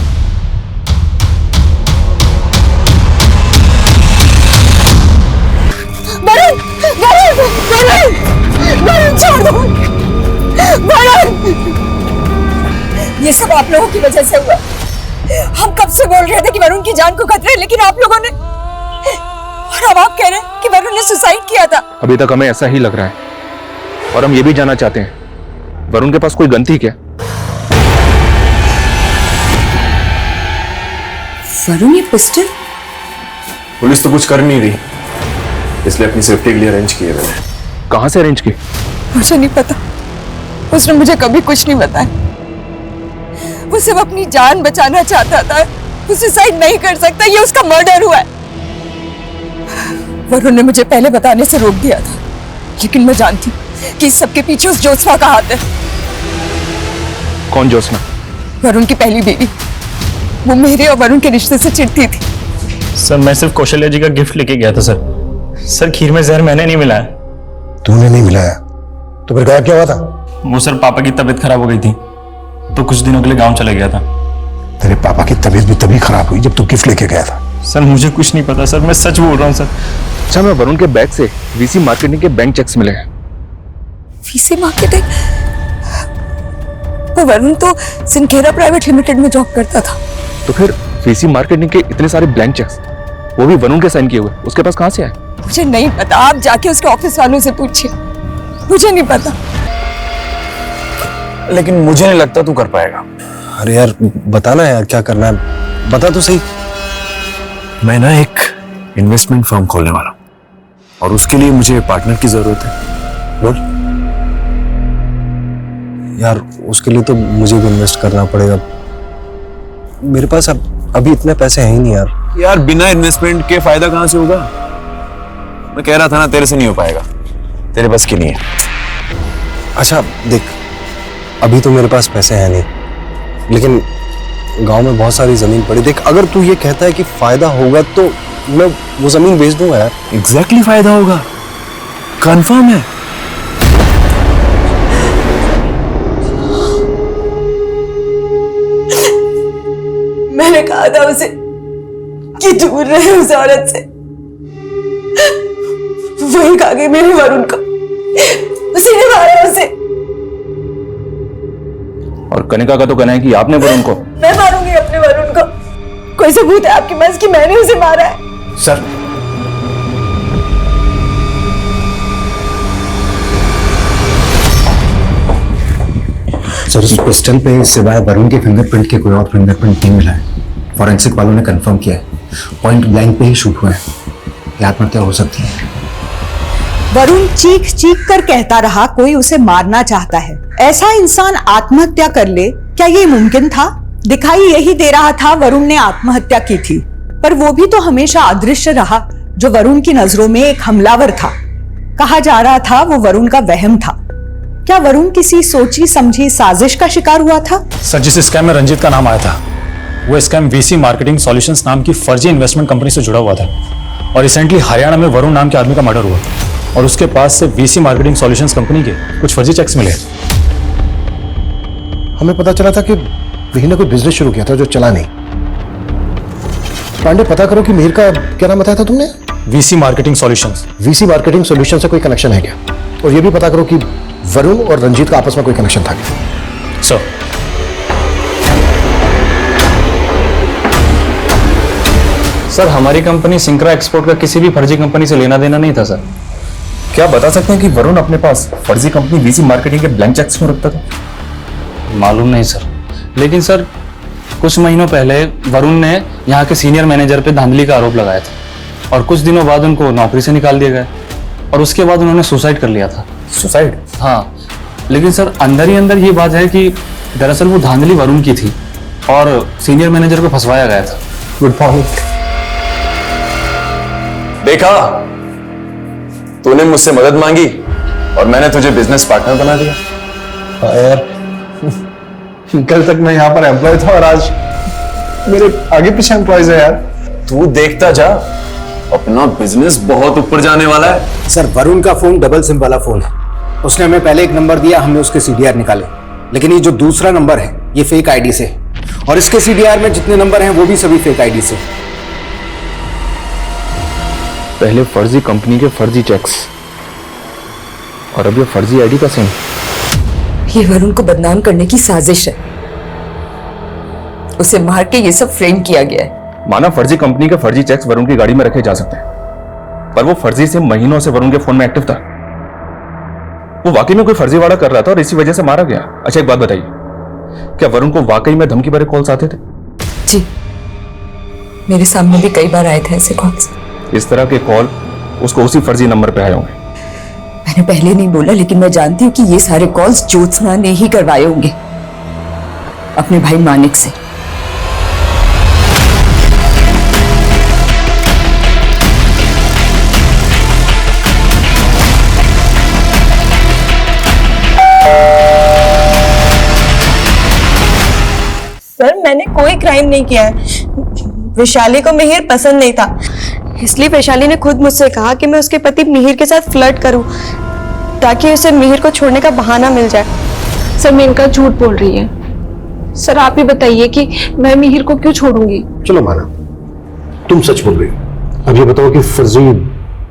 Speaker 1: वरुण, वरुण, वरुण, वरुण छोड़ दो, वरुण। ये सब आप लोगों की वजह से हुआ। हम कब से बोल रहे थे कि वरुण की जान को खतरा है, लेकिन आप लोगों ने, और अब आप कह रहे हैं कि वरुण ने सुसाइड किया था।
Speaker 19: अभी तक हमें ऐसा ही लग रहा है और हम ये भी जानना चाहते हैं वरुण के पास कोई गन थी क्या?
Speaker 16: वरुण ये पिस्टल?
Speaker 12: पुलिस तो कुछ कर नहीं रही, इसलिए अपनी सेफ्टी के लिए अरेंज किए मैंने।
Speaker 19: कहां से अरेंज की?
Speaker 1: मुझे नहीं पता, उसने मुझे कभी कुछ नहीं बताया। वो सिर्फ अपनी जान बचाना चाहता था, वो सुसाइड नहीं कर सकता, ये उसका मर्डर हुआ है। वरुण ने मुझे पहले बताने से रोक दिया था, लेकिन मैं जानती कि इस सबके पीछे उस ज्योत्सना का हाथ है।
Speaker 19: कौन ज्योत्सना?
Speaker 1: वरुण की पहली बीवी। वो मेरे और वरुण के रिश्ते से चिढ़ती थी।
Speaker 14: सर मैं सिर्फ कौशल्या जी का गिफ्ट लेके गया था सर। सर खीर में जहर मैंने नहीं मिलाया।
Speaker 18: तूने नहीं मिलाया तो फिर गायब क्या हुआ था?
Speaker 14: वो सर पापा की तबीयत खराब हो गई थी तो कुछ दिनों के लिए गांव चला गया था।
Speaker 18: तेरे पापा की तबीयत भी तभी खराब हुई जब तू गिफ्ट लेके गया था।
Speaker 14: सर मुझे कुछ नहीं पता सर, मैं सच बोल रहा हूँ सर।
Speaker 19: अच्छा, मैं वरुण के बैग से वीसी मार्केटिंग के बैंक चेक्स मिले हैं।
Speaker 1: VC marketing? वो वरुण तो सिंखेरा प्राइवेट लिमिटेड में जॉब करता था।
Speaker 19: तो फिर वीसी मार्केटिंग के इतने सारे ब्लैंक चेक्स, वो भी वरुण के साइन किए हुए, उसके पास कहां से आए?
Speaker 1: मुझे नहीं पता, आप जाके उसके ऑफिस वालों से पूछिए, मुझे नहीं पता।
Speaker 12: लेकिन मुझे नहीं लगता तू कर पाएगा।
Speaker 18: अरे यार बताना यार, क्या करना है बता तो सही।
Speaker 12: मैं ना एक इन्वेस्टमेंट फर्म खोलने वाला हूं और उसके लिए मुझे पार्टनर की जरूरत है।
Speaker 18: बोल यार, उसके लिए तो मुझे भी इन्वेस्ट करना पड़ेगा। मेरे पास अब अभी इतने पैसे हैं ही नहीं यार।
Speaker 12: यार बिना इन्वेस्टमेंट के फायदा कहां से होगा? मैं कह रहा था ना, तेरे से नहीं हो पाएगा, तेरे बस की नहीं है।
Speaker 18: अच्छा देख, अभी तो मेरे पास पैसे हैं नहीं, लेकिन गांव में बहुत सारी जमीन पड़ी। देख, अगर तू ये कहता है कि फायदा होगा तो मैं वो जमीन बेच दूंगा यार।
Speaker 12: एग्जैक्टली फायदा होगा, कंफर्म है।
Speaker 1: मैंने कहा था उसे कि दूर रहे उस औरत से, वही खा गई मेरे वरुण को, उसी ने मारा उसे।
Speaker 19: और कनिका का तो कहना है कि आपने वरुण को।
Speaker 1: मैं मारूंगी अपने वरुण को। कोई सबूत है आपके पास कि मैंने उसे मारा है?
Speaker 18: सर
Speaker 20: उस पिस्टल पे सिवाय वरुण के फिंगरप्रिंट के कोई और फिंगरप्रिंट नहीं मिला है। फॉरेंसिक वालों ने कंफर्म किया है, पॉइंट ब्लैंक पे ही शूट हुआ है। ये आत्महत्या हो सकती है।
Speaker 1: वरुण चीख चीख कर कहता रहा कोई उसे मारना चाहता है। ऐसा इंसान आत्महत्या कर ले, क्या ये मुमकिन था? दिखाई यही दे रहा था वरुण ने आत्महत्या की थी, पर वो भी तो हमेशा अदृश्य रहा जो वरुण की नजरों में एक हमलावर था। कहा जा रहा था वो वरुण का वहम था। क्या वरुण किसी सोची समझी साजिश का शिकार हुआ था?
Speaker 14: सर जिस स्कैम में रंजीत का नाम आया था, वो स्कैम वीसी मार्केटिंग सॉल्यूशंस नाम की फर्जी इन्वेस्टमेंट कंपनी से जुड़ा हुआ था। और रिसेंटली हरियाणा में वरुण नाम के आदमी का मर्डर हुआ और उसके पास से वीसी मार्केटिंग सॉल्यूशंस कंपनी के कुछ फर्जी चेक्स मिले।
Speaker 18: हमें पता चला था कि मिहिर ने कोई बिजनेस शुरू किया था जो चला नहीं। पांडे, पता करो कि मिहिर का क्या नाम बताया था तुमने?
Speaker 14: VC marketing solutions.
Speaker 18: VC marketing solution से कोई कनेक्शन है क्या? और ये भी पता करो कि वरुण और रंजीत का आपस में कोई कनेक्शन था क्या?
Speaker 14: सर
Speaker 7: सर हमारी कंपनी सिंक्रा एक्सपोर्ट का किसी भी फर्जी कंपनी से लेना देना नहीं था सर।
Speaker 12: क्या बता सकते हैं कि वरुण अपने पास फर्जी कंपनी वीसी मार्केटिंग के ब्लैंक चेक्स क्यों रखता था?
Speaker 7: मालूम नहीं सर, लेकिन सर कुछ महीनों पहले वरुण ने यहाँ के सीनियर मैनेजर पे धांधली का आरोप लगाया था और कुछ दिनों बाद उनको नौकरी से निकाल दिया गया और उसके बाद उन्होंने सुसाइड कर लिया था।
Speaker 12: सुसाइड?
Speaker 7: हाँ, लेकिन सर अंदर ही अंदर ये बात है कि दरअसल वो धांधली वरुण की थी और सीनियर मैनेजर को फंसवाया गया था।
Speaker 18: Good morning.
Speaker 12: देखा, तूने मुझसे मदद मांगी और मैंने तुझे बिजनेस पार्टनर बना दिया।
Speaker 18: हाँ यार, कल तक मैं यहाँ पर एम्प्लॉय था और आज मेरे आगे पीछे एम्प्लॉयज है यार।
Speaker 12: तू देखता जा, अपना बिजनेस बहुत ऊपर जाने वाला है।
Speaker 20: सर वरुण का फोन डबल सिम वाला फोन है। उसने हमें पहले एक नंबर दिया, हमने उसके सीडीआर निकाले, लेकिन ये जो दूसरा नंबर है
Speaker 18: ये फेक आईडी से, और इसके सीडीआर में जितने नंबर हैं वो भी सभी फेक आईडी से।
Speaker 19: पहले फर्जी कंपनी के फर्जी चेक्स और अब ये फर्जी आईडी का सिम।
Speaker 16: ये वरुण को बदनाम करने की साजिश है। उसे मार के ये सब फ्रेम किया गया है।
Speaker 19: माना फर्जी कंपनी के फर्जी चेक्स वरुण की गाड़ी में रखे जा सकते हैं, पर वो फर्जी सिम महीनों से वरुण के फोन में एक्टिव था। वो वाकई में कोई फर्जीवाड़ा कर रहा था और इसी वजह से मारा गया। अच्छा एक बात बताइए, क्या वरुण को वाकई में धमकी भरे कॉल्स आते थे?
Speaker 16: जी, मेरे सामने भी कई बार आए थे ऐसे कॉल्स।
Speaker 19: इस तरह के कॉल उसको उसी फर्जी नंबर पे आए होंगे।
Speaker 16: मैंने पहले नहीं बोला, लेकिन मैं जानती हूँ कि ये सारे कॉल्स ज्योत्सना ने ही करवाए होंगे अपने भाई मानिक से।
Speaker 21: सर मैंने कोई क्राइम नहीं किया है। वैशाली को मिहिर पसंद नहीं था, इसलिए वैशाली ने खुद मुझसे कहा कि मैं उसके पति मिहिर के साथ फ्लर्ट करूं ताकि उसे मिहिर को छोड़ने का बहाना मिल जाए।
Speaker 8: सर मेनका झूठ बोल रही है। सर आप ही बताइए कि मैं मिहिर को क्यों छोड़ूंगी?
Speaker 18: चलो माना तुम सच बोल रही हो। अब ये बताओ कि फर्जी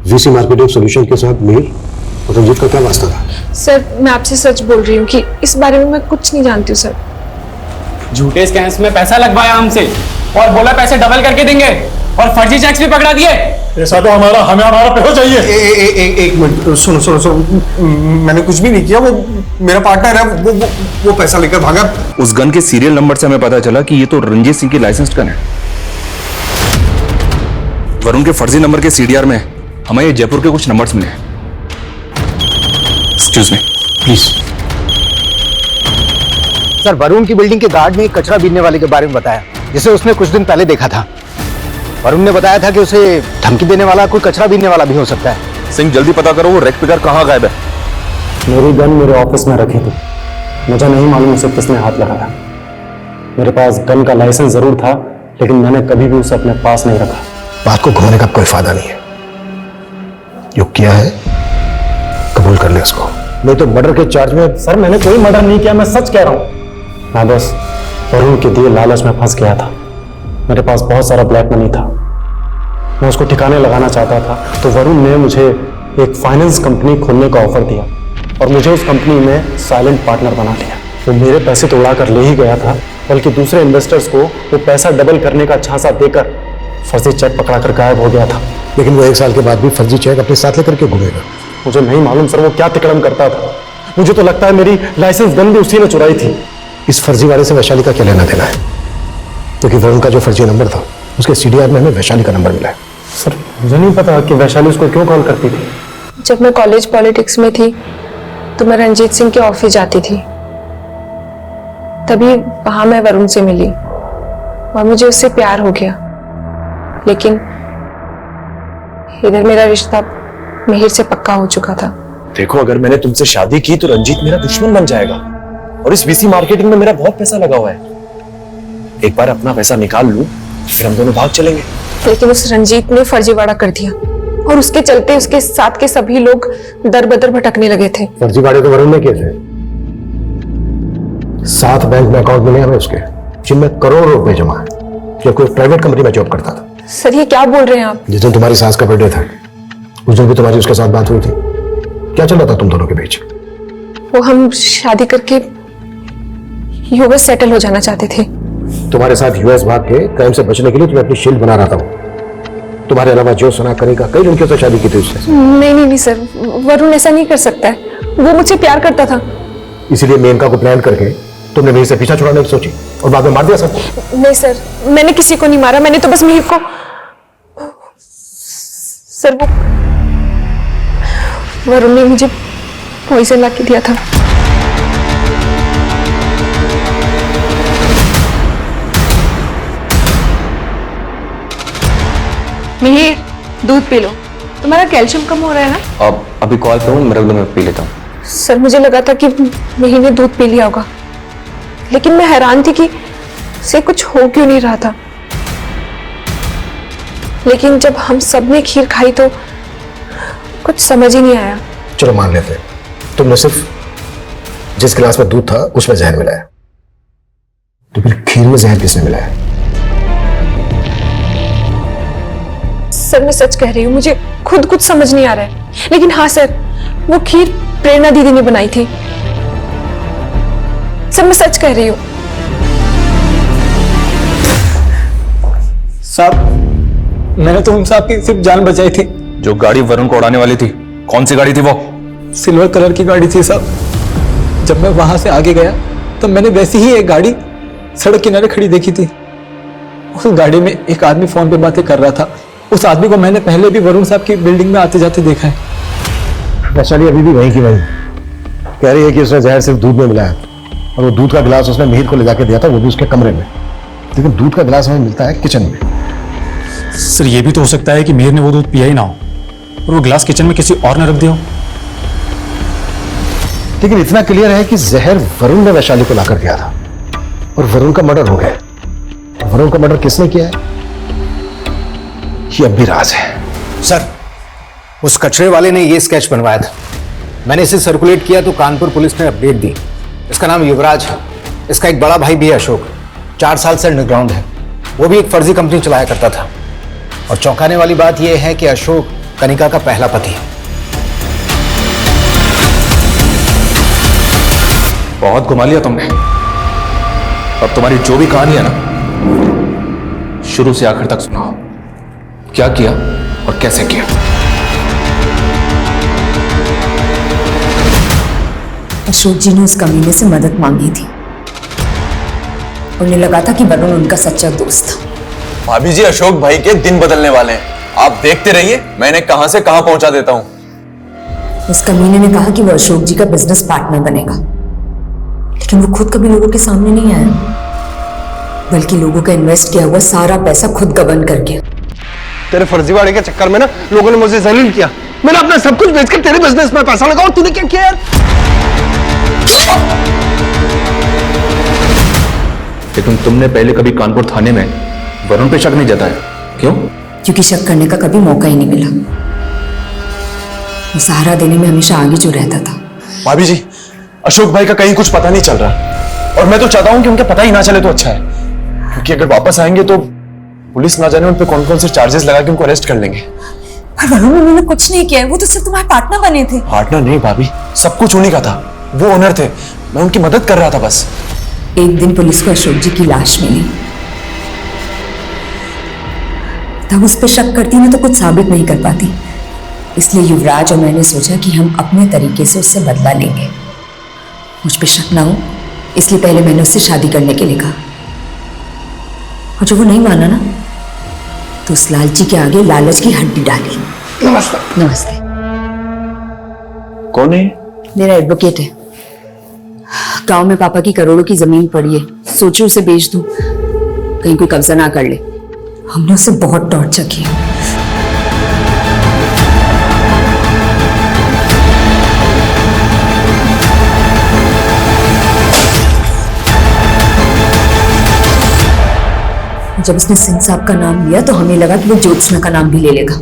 Speaker 18: वीसी मार्केटिंग सॉल्यूशन के साथ मिहिर और रंजीत का क्या वास्ता था?
Speaker 8: सर मैं आपसे सच बोल रही हूँ कि इस बारे में मैं कुछ नहीं जानती हूँ सर।
Speaker 15: झूठे स्कैम्स में पैसा लगवाया हमसे और बोला पैसे डबल करके देंगे, और फर्जी चेक्स भी पकड़ा दिए।
Speaker 14: ऐसा तो हमें हमारा पैसा चाहिए।
Speaker 9: एक मिनट, सुनो सुनो सुनो, मैंने कुछ भी नहीं किया। वो मेरा पार्टनर है, वो पैसा लेकर भागा।
Speaker 19: उस गन के सीरियल नंबर से हमें पता चला कि ये तो रंजीत सिंह की लाइसेंस्ड गन है। वरुण के फर्जी नंबर के सीडीआर में हमें ये जयपुर के कुछ नंबर्स मिले हैं। Excuse me please.
Speaker 18: Sir Varun की बिल्डिंग के गार्ड ने कचरा बीनने वाले के बारे में बताया, जिसे उसने कुछ दिन पहले देखा था। वरुण ने बताया था कि उसे धमकी देने वाला कोई कचरा बीनने वाला भी हो सकता है।
Speaker 19: सिंह जल्दी पता करो वो रेक पिकर कहाँ गायब है।
Speaker 14: मेरी गन मेरे ऑफिस में रखी थी, मुझे नहीं मालूम उसे किसने हाथ लगाया। मेरे पास गन का लाइसेंस जरूर था, लेकिन मैंने कभी भी उसे अपने पास नहीं रखा।
Speaker 18: बात को घुमाने का कोई फायदा नहीं है। जो किया है कबूल कर ले उसको, नहीं तो मर्डर के चार्ज में।
Speaker 14: सर मैंने कोई मर्डर नहीं किया, मैं सच कह रहा हूँ। मैं बस वरुण के दिए लालच में फंस गया था। मेरे पास बहुत सारा ब्लैक मनी था, मैं उसको ठिकाने लगाना चाहता था। तो वरुण ने मुझे एक फाइनेंस कंपनी खोलने का ऑफर दिया और मुझे उस कंपनी में साइलेंट पार्टनर बना लिया। वो मेरे पैसे तो उड़ा कर ले ही गया था, बल्कि दूसरे इन्वेस्टर्स को वो पैसा डबल करने का झांसा देकर फर्जी चेक पकड़ा कर गायब हो गया था।
Speaker 18: लेकिन वो 1 साल के बाद भी फर्जी चेक अपने साथ लेकर के घूमेगा।
Speaker 14: मुझे नहीं मालूम सर वो क्या तिकड़म करता था। मुझे तो लगता है मेरी लाइसेंस गन भी उसी ने चुराई थी।
Speaker 18: इस फर्जी वाले से वैशाली का क्या लेना देना है? क्योंकि वरुण का जो फर्जी नंबर था उसके सीडीआर में हमें वैशाली का नंबर मिला है।
Speaker 14: सर मुझे नहीं पता कि वैशाली उसको क्यों कॉल करती थी।
Speaker 8: जब मैं कॉलेज पॉलिटिक्स में थी तो मैं रंजीत सिंह के ऑफिस जाती थी, तभी वहां मैं वरुण से मिली और मुझे उससे प्यार हो गया। लेकिन इधर मेरा रिश्ता मिहिर से पक्का हो चुका था।
Speaker 14: देखो अगर मैंने तुमसे शादी की तो रंजीत मेरा दुश्मन बन जाएगा, और इस वीसी मार्केटिंग में मेरा बहुत पैसा लगा हुआ है। एक बार अपना पैसा निकाल लूं फिर हम दोनों भाग चलेंगे।
Speaker 8: लेकिन उस रंजीत ने फर्जीवाड़ा कर दिया और उसके चलते उसके साथ के सभी लोग दर बदर भटकने लगे थे।
Speaker 18: फर्जीवाड़े तो वरुण ने किए थे। 7 बैंक में अकाउंट मिले हमें उसके, जिनमें करोड़ों रुपए जमा है। जब कोई प्राइवेट कंपनी में जॉब करता था।
Speaker 8: सर ये क्या बोल रहे हैं आप?
Speaker 18: जिस दिन तुम्हारी सास का बर्थडे था उस दिन भी तुम्हारी उसके साथ बात हुई थी। क्या चल रहा था तुम दोनों के बीच?
Speaker 8: वो हम शादी करके यूएस सेटल हो जाना चाहते थे।
Speaker 18: तुम्हारे साथ यूएस भाग के क्राइम से बचने के लिए तुम्हें अपनी शील्ड बना रहा था। तुम्हारे अलावा जो सुना करेगा, कई लड़कियों से शादी की थी उससे।
Speaker 8: नहीं सर, वरुण ऐसा नहीं कर सकता है। वो मुझसे प्यार करता था।
Speaker 18: इसीलिए मेनका को प्लान करके तुमने मिहिर से पीछा छुड़ाने की सोची और बाद में मार दिया सबको।
Speaker 8: नहीं सर, मैंने किसी को नहीं मारा, मैंने तो बस मिहिर को। सर वो वरुण ने मुझे पॉइजन ला के दिया था।
Speaker 1: मिहिर दूध पी लो, तुम्हारा कैल्शियम कम हो रहा है ना।
Speaker 15: अब अभी कॉल पे हूँ, मेरा मैं पी लेता हूँ।
Speaker 8: सर मुझे लगा था कि मिहिर ने दूध पी लिया होगा, लेकिन मैं हैरान थी कि उसे कुछ हो क्यों नहीं रहा था। लेकिन जब हम सब ने खीर खाई तो कुछ समझ ही नहीं आया।
Speaker 18: चलो मान लेते हैं तुमने सिर्फ जिस गिलास में दूध था उसमें जहर मिलाया। तो फिर खीर में जहर किसने मिलाया?
Speaker 21: सर मैं सच कह रही हूँ, मुझे खुद कुछ समझ नहीं आ रहा है। लेकिन हाँ सर, वो खीर प्रेरणा दीदी ने बनाई थी। सर मैं सच कह रही हूँ।
Speaker 14: साहब, मैंने तो उन साहब की सिर्फ जान बचाई थी।
Speaker 19: जो गाड़ी वरुण को उड़ाने वाली थी, कौन सी गाड़ी थी वो?
Speaker 14: सिल्वर कलर की गाड़ी थी साहब। जब मैं वहां से आगे गया तो मैंने वैसी ही एक गाड़ी सड़क किनारे खड़ी देखी थी। उस गाड़ी में एक आदमी फोन पे बातें कर रहा था। उस आदमी को मैंने पहले भी वरुण साहब की बिल्डिंग में आते जाते देखा है।
Speaker 18: वैशाली अभी भी वहीं की वहीं कह रही है कि उसने जहर सिर्फ दूध में मिलाया, और वो दूध का गिलास उसने मिहिर को ले जाके दिया था, वो भी उसके कमरे में। लेकिन दूध का गिलास हमें मिलता है किचन में।
Speaker 14: सर, ये भी तो हो सकता है कि मिहिर ने वो दूध पिया ही ना हो और वो गिलास किचन में किसी और ने रख दिया हो।
Speaker 18: लेकिन इतना क्लियर है कि जहर वरुण ने वैशाली को लाकर दिया था और वरुण का मर्डर हो गया। वरुण का मर्डर किसने किया है, ये अब भी राज है।
Speaker 20: सर, उस कचरे वाले ने ये स्केच बनवाया था। मैंने इसे सर्कुलेट किया तो कानपुर पुलिस ने अपडेट दी। इसका नाम युवराज है। इसका एक बड़ा भाई भी है अशोक, 4 साल से अंडरग्राउंड है। वो भी एक फर्जी कंपनी चलाया करता था। और चौंकाने वाली बात यह है कि अशोक कनिका का पहला पति है।
Speaker 19: बहुत घुमा लिया तुमने। अब तुम्हारी जो भी कहानी है ना, शुरू से आखिर तक सुनाओ। क्या किया और कैसे किया?
Speaker 16: अशोक जी ने उस कमीने से मदद मांगी थी। उन्हें लगा था कि वरुण उनका सच्चा दोस्त था।
Speaker 12: भाभी जी, अशोक भाई के दिन बदलने वाले हैं। आप देखते रहिए, मैं इन्हें कहां से कहां पहुंचा देता हूं।
Speaker 16: उस कमीने ने कहा कि वो अशोक जी का बिजनेस पार्टनर बनेगा, लेकिन वो खुद कभी लोगों के सामने नहीं आया, बल्कि लोगों का इन्वेस्ट किया हुआ सारा पैसा खुद गबन कर गया।
Speaker 9: तेरे फर्जीवाड़े के चक्कर में ना लोगों ने मुझे जलील किया। मैंने अपना सब कुछ बेचकर तेरे बिजनेस में पैसा लगा, और तूने क्या किया यार?
Speaker 19: लेकिन तुमने पहले कभी कानपुर थाने में वरुण पे शक नहीं जताया, क्यों?
Speaker 16: क्योंकि शक करने का कभी मौका ही नहीं मिला। वो सहारा देने में हमेशा आगे जो रहता था।
Speaker 12: भाभी जी, अशोक भाई का कहीं कुछ पता नहीं चल रहा, और मैं तो चाहता हूं कि उनका पता ही ना चले तो अच्छा है, क्योंकि अगर वापस आएंगे तो पुलिस ना जाने उन पे कौन कौन से चार्जेस लगा के उनको अरेस्ट कर लेंगे।
Speaker 16: पर वरुण, उन्होंने कुछ नहीं किया, वो तो सिर्फ तुम्हारे पार्टनर बने थे।
Speaker 12: पार्टनर नहीं भाभी, सब कुछ उन्हीं का था। वो ओनर थे, मैं उनकी मदद कर रहा था बस।
Speaker 16: एक दिन पुलिस को अशोक जी की लाश मिली। तब उस पर शक करती ना तो कुछ साबित नहीं कर पाती, इसलिए युवराज और मैंने सोचा कि हम अपने तरीके से उससे बदला लेंगे। मुझ पे शक ना हो, इसलिए पहले मैंने उससे शादी करने के लिए कहा, और जब वो नहीं माना ना तो उस लालची के आगे लालच की हड्डी डाली।
Speaker 18: नमस्ते।
Speaker 16: नमस्ते।
Speaker 19: कौन है?
Speaker 16: मेरा एडवोकेट है। गांव में पापा की करोड़ों की जमीन पड़ी है, सोचो उसे बेच दूं, कहीं कोई कब्जा ना कर ले। हमने उसे बहुत टॉर्चर किया। जब उसने सिंह साहब का नाम लिया तो हमें लगा कि वो ज्योत्सना का नाम भी ले लेगा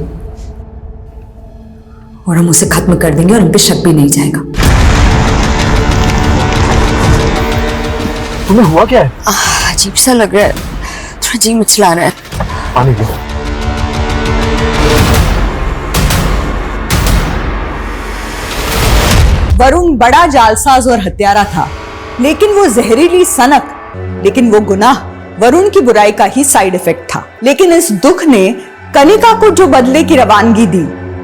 Speaker 16: और हम उसे खत्म कर देंगे और हम पे शक भी नहीं जाएगा।
Speaker 9: तुम्हें हुआ क्या है?
Speaker 11: अजीब सा लग रहा है, थोड़ा जी मिचला रहा है।
Speaker 9: पानी दो।
Speaker 1: वरुण बड़ा जालसाज और हत्यारा था, लेकिन वो जहरीली सनक, लेकिन वो गुनाह वरुण की बुराई का ही साइड इफेक्ट था। लेकिन इस दुख ने कनिका को जो बदले की रवानगी दी,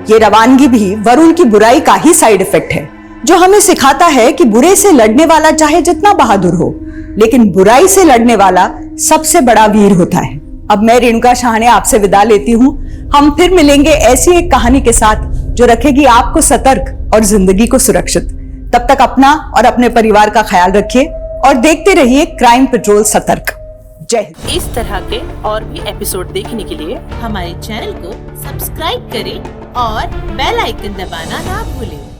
Speaker 1: ये रवानगी भी वरुण की बुराई का ही साइड इफेक्ट है, जो हमें सिखाता है कि बुरे से लड़ने वाला चाहे जितना बहादुर हो, लेकिन बुराई से लड़ने वाला सबसे बड़ा वीर होता है। अब मैं रेणुका शाहने आपसे विदा लेती हूँ। हम फिर मिलेंगे ऐसी एक कहानी के साथ जो रखेगी आपको सतर्क और जिंदगी को सुरक्षित। तब तक अपना और अपने परिवार का ख्याल रखिए और देखते रहिए क्राइम पेट्रोल सतर्क। जय हिंद।
Speaker 10: इस तरह के और भी एपिसोड देखने के लिए हमारे चैनल को सब्सक्राइब करें और बेल आइकन दबाना ना भूलें।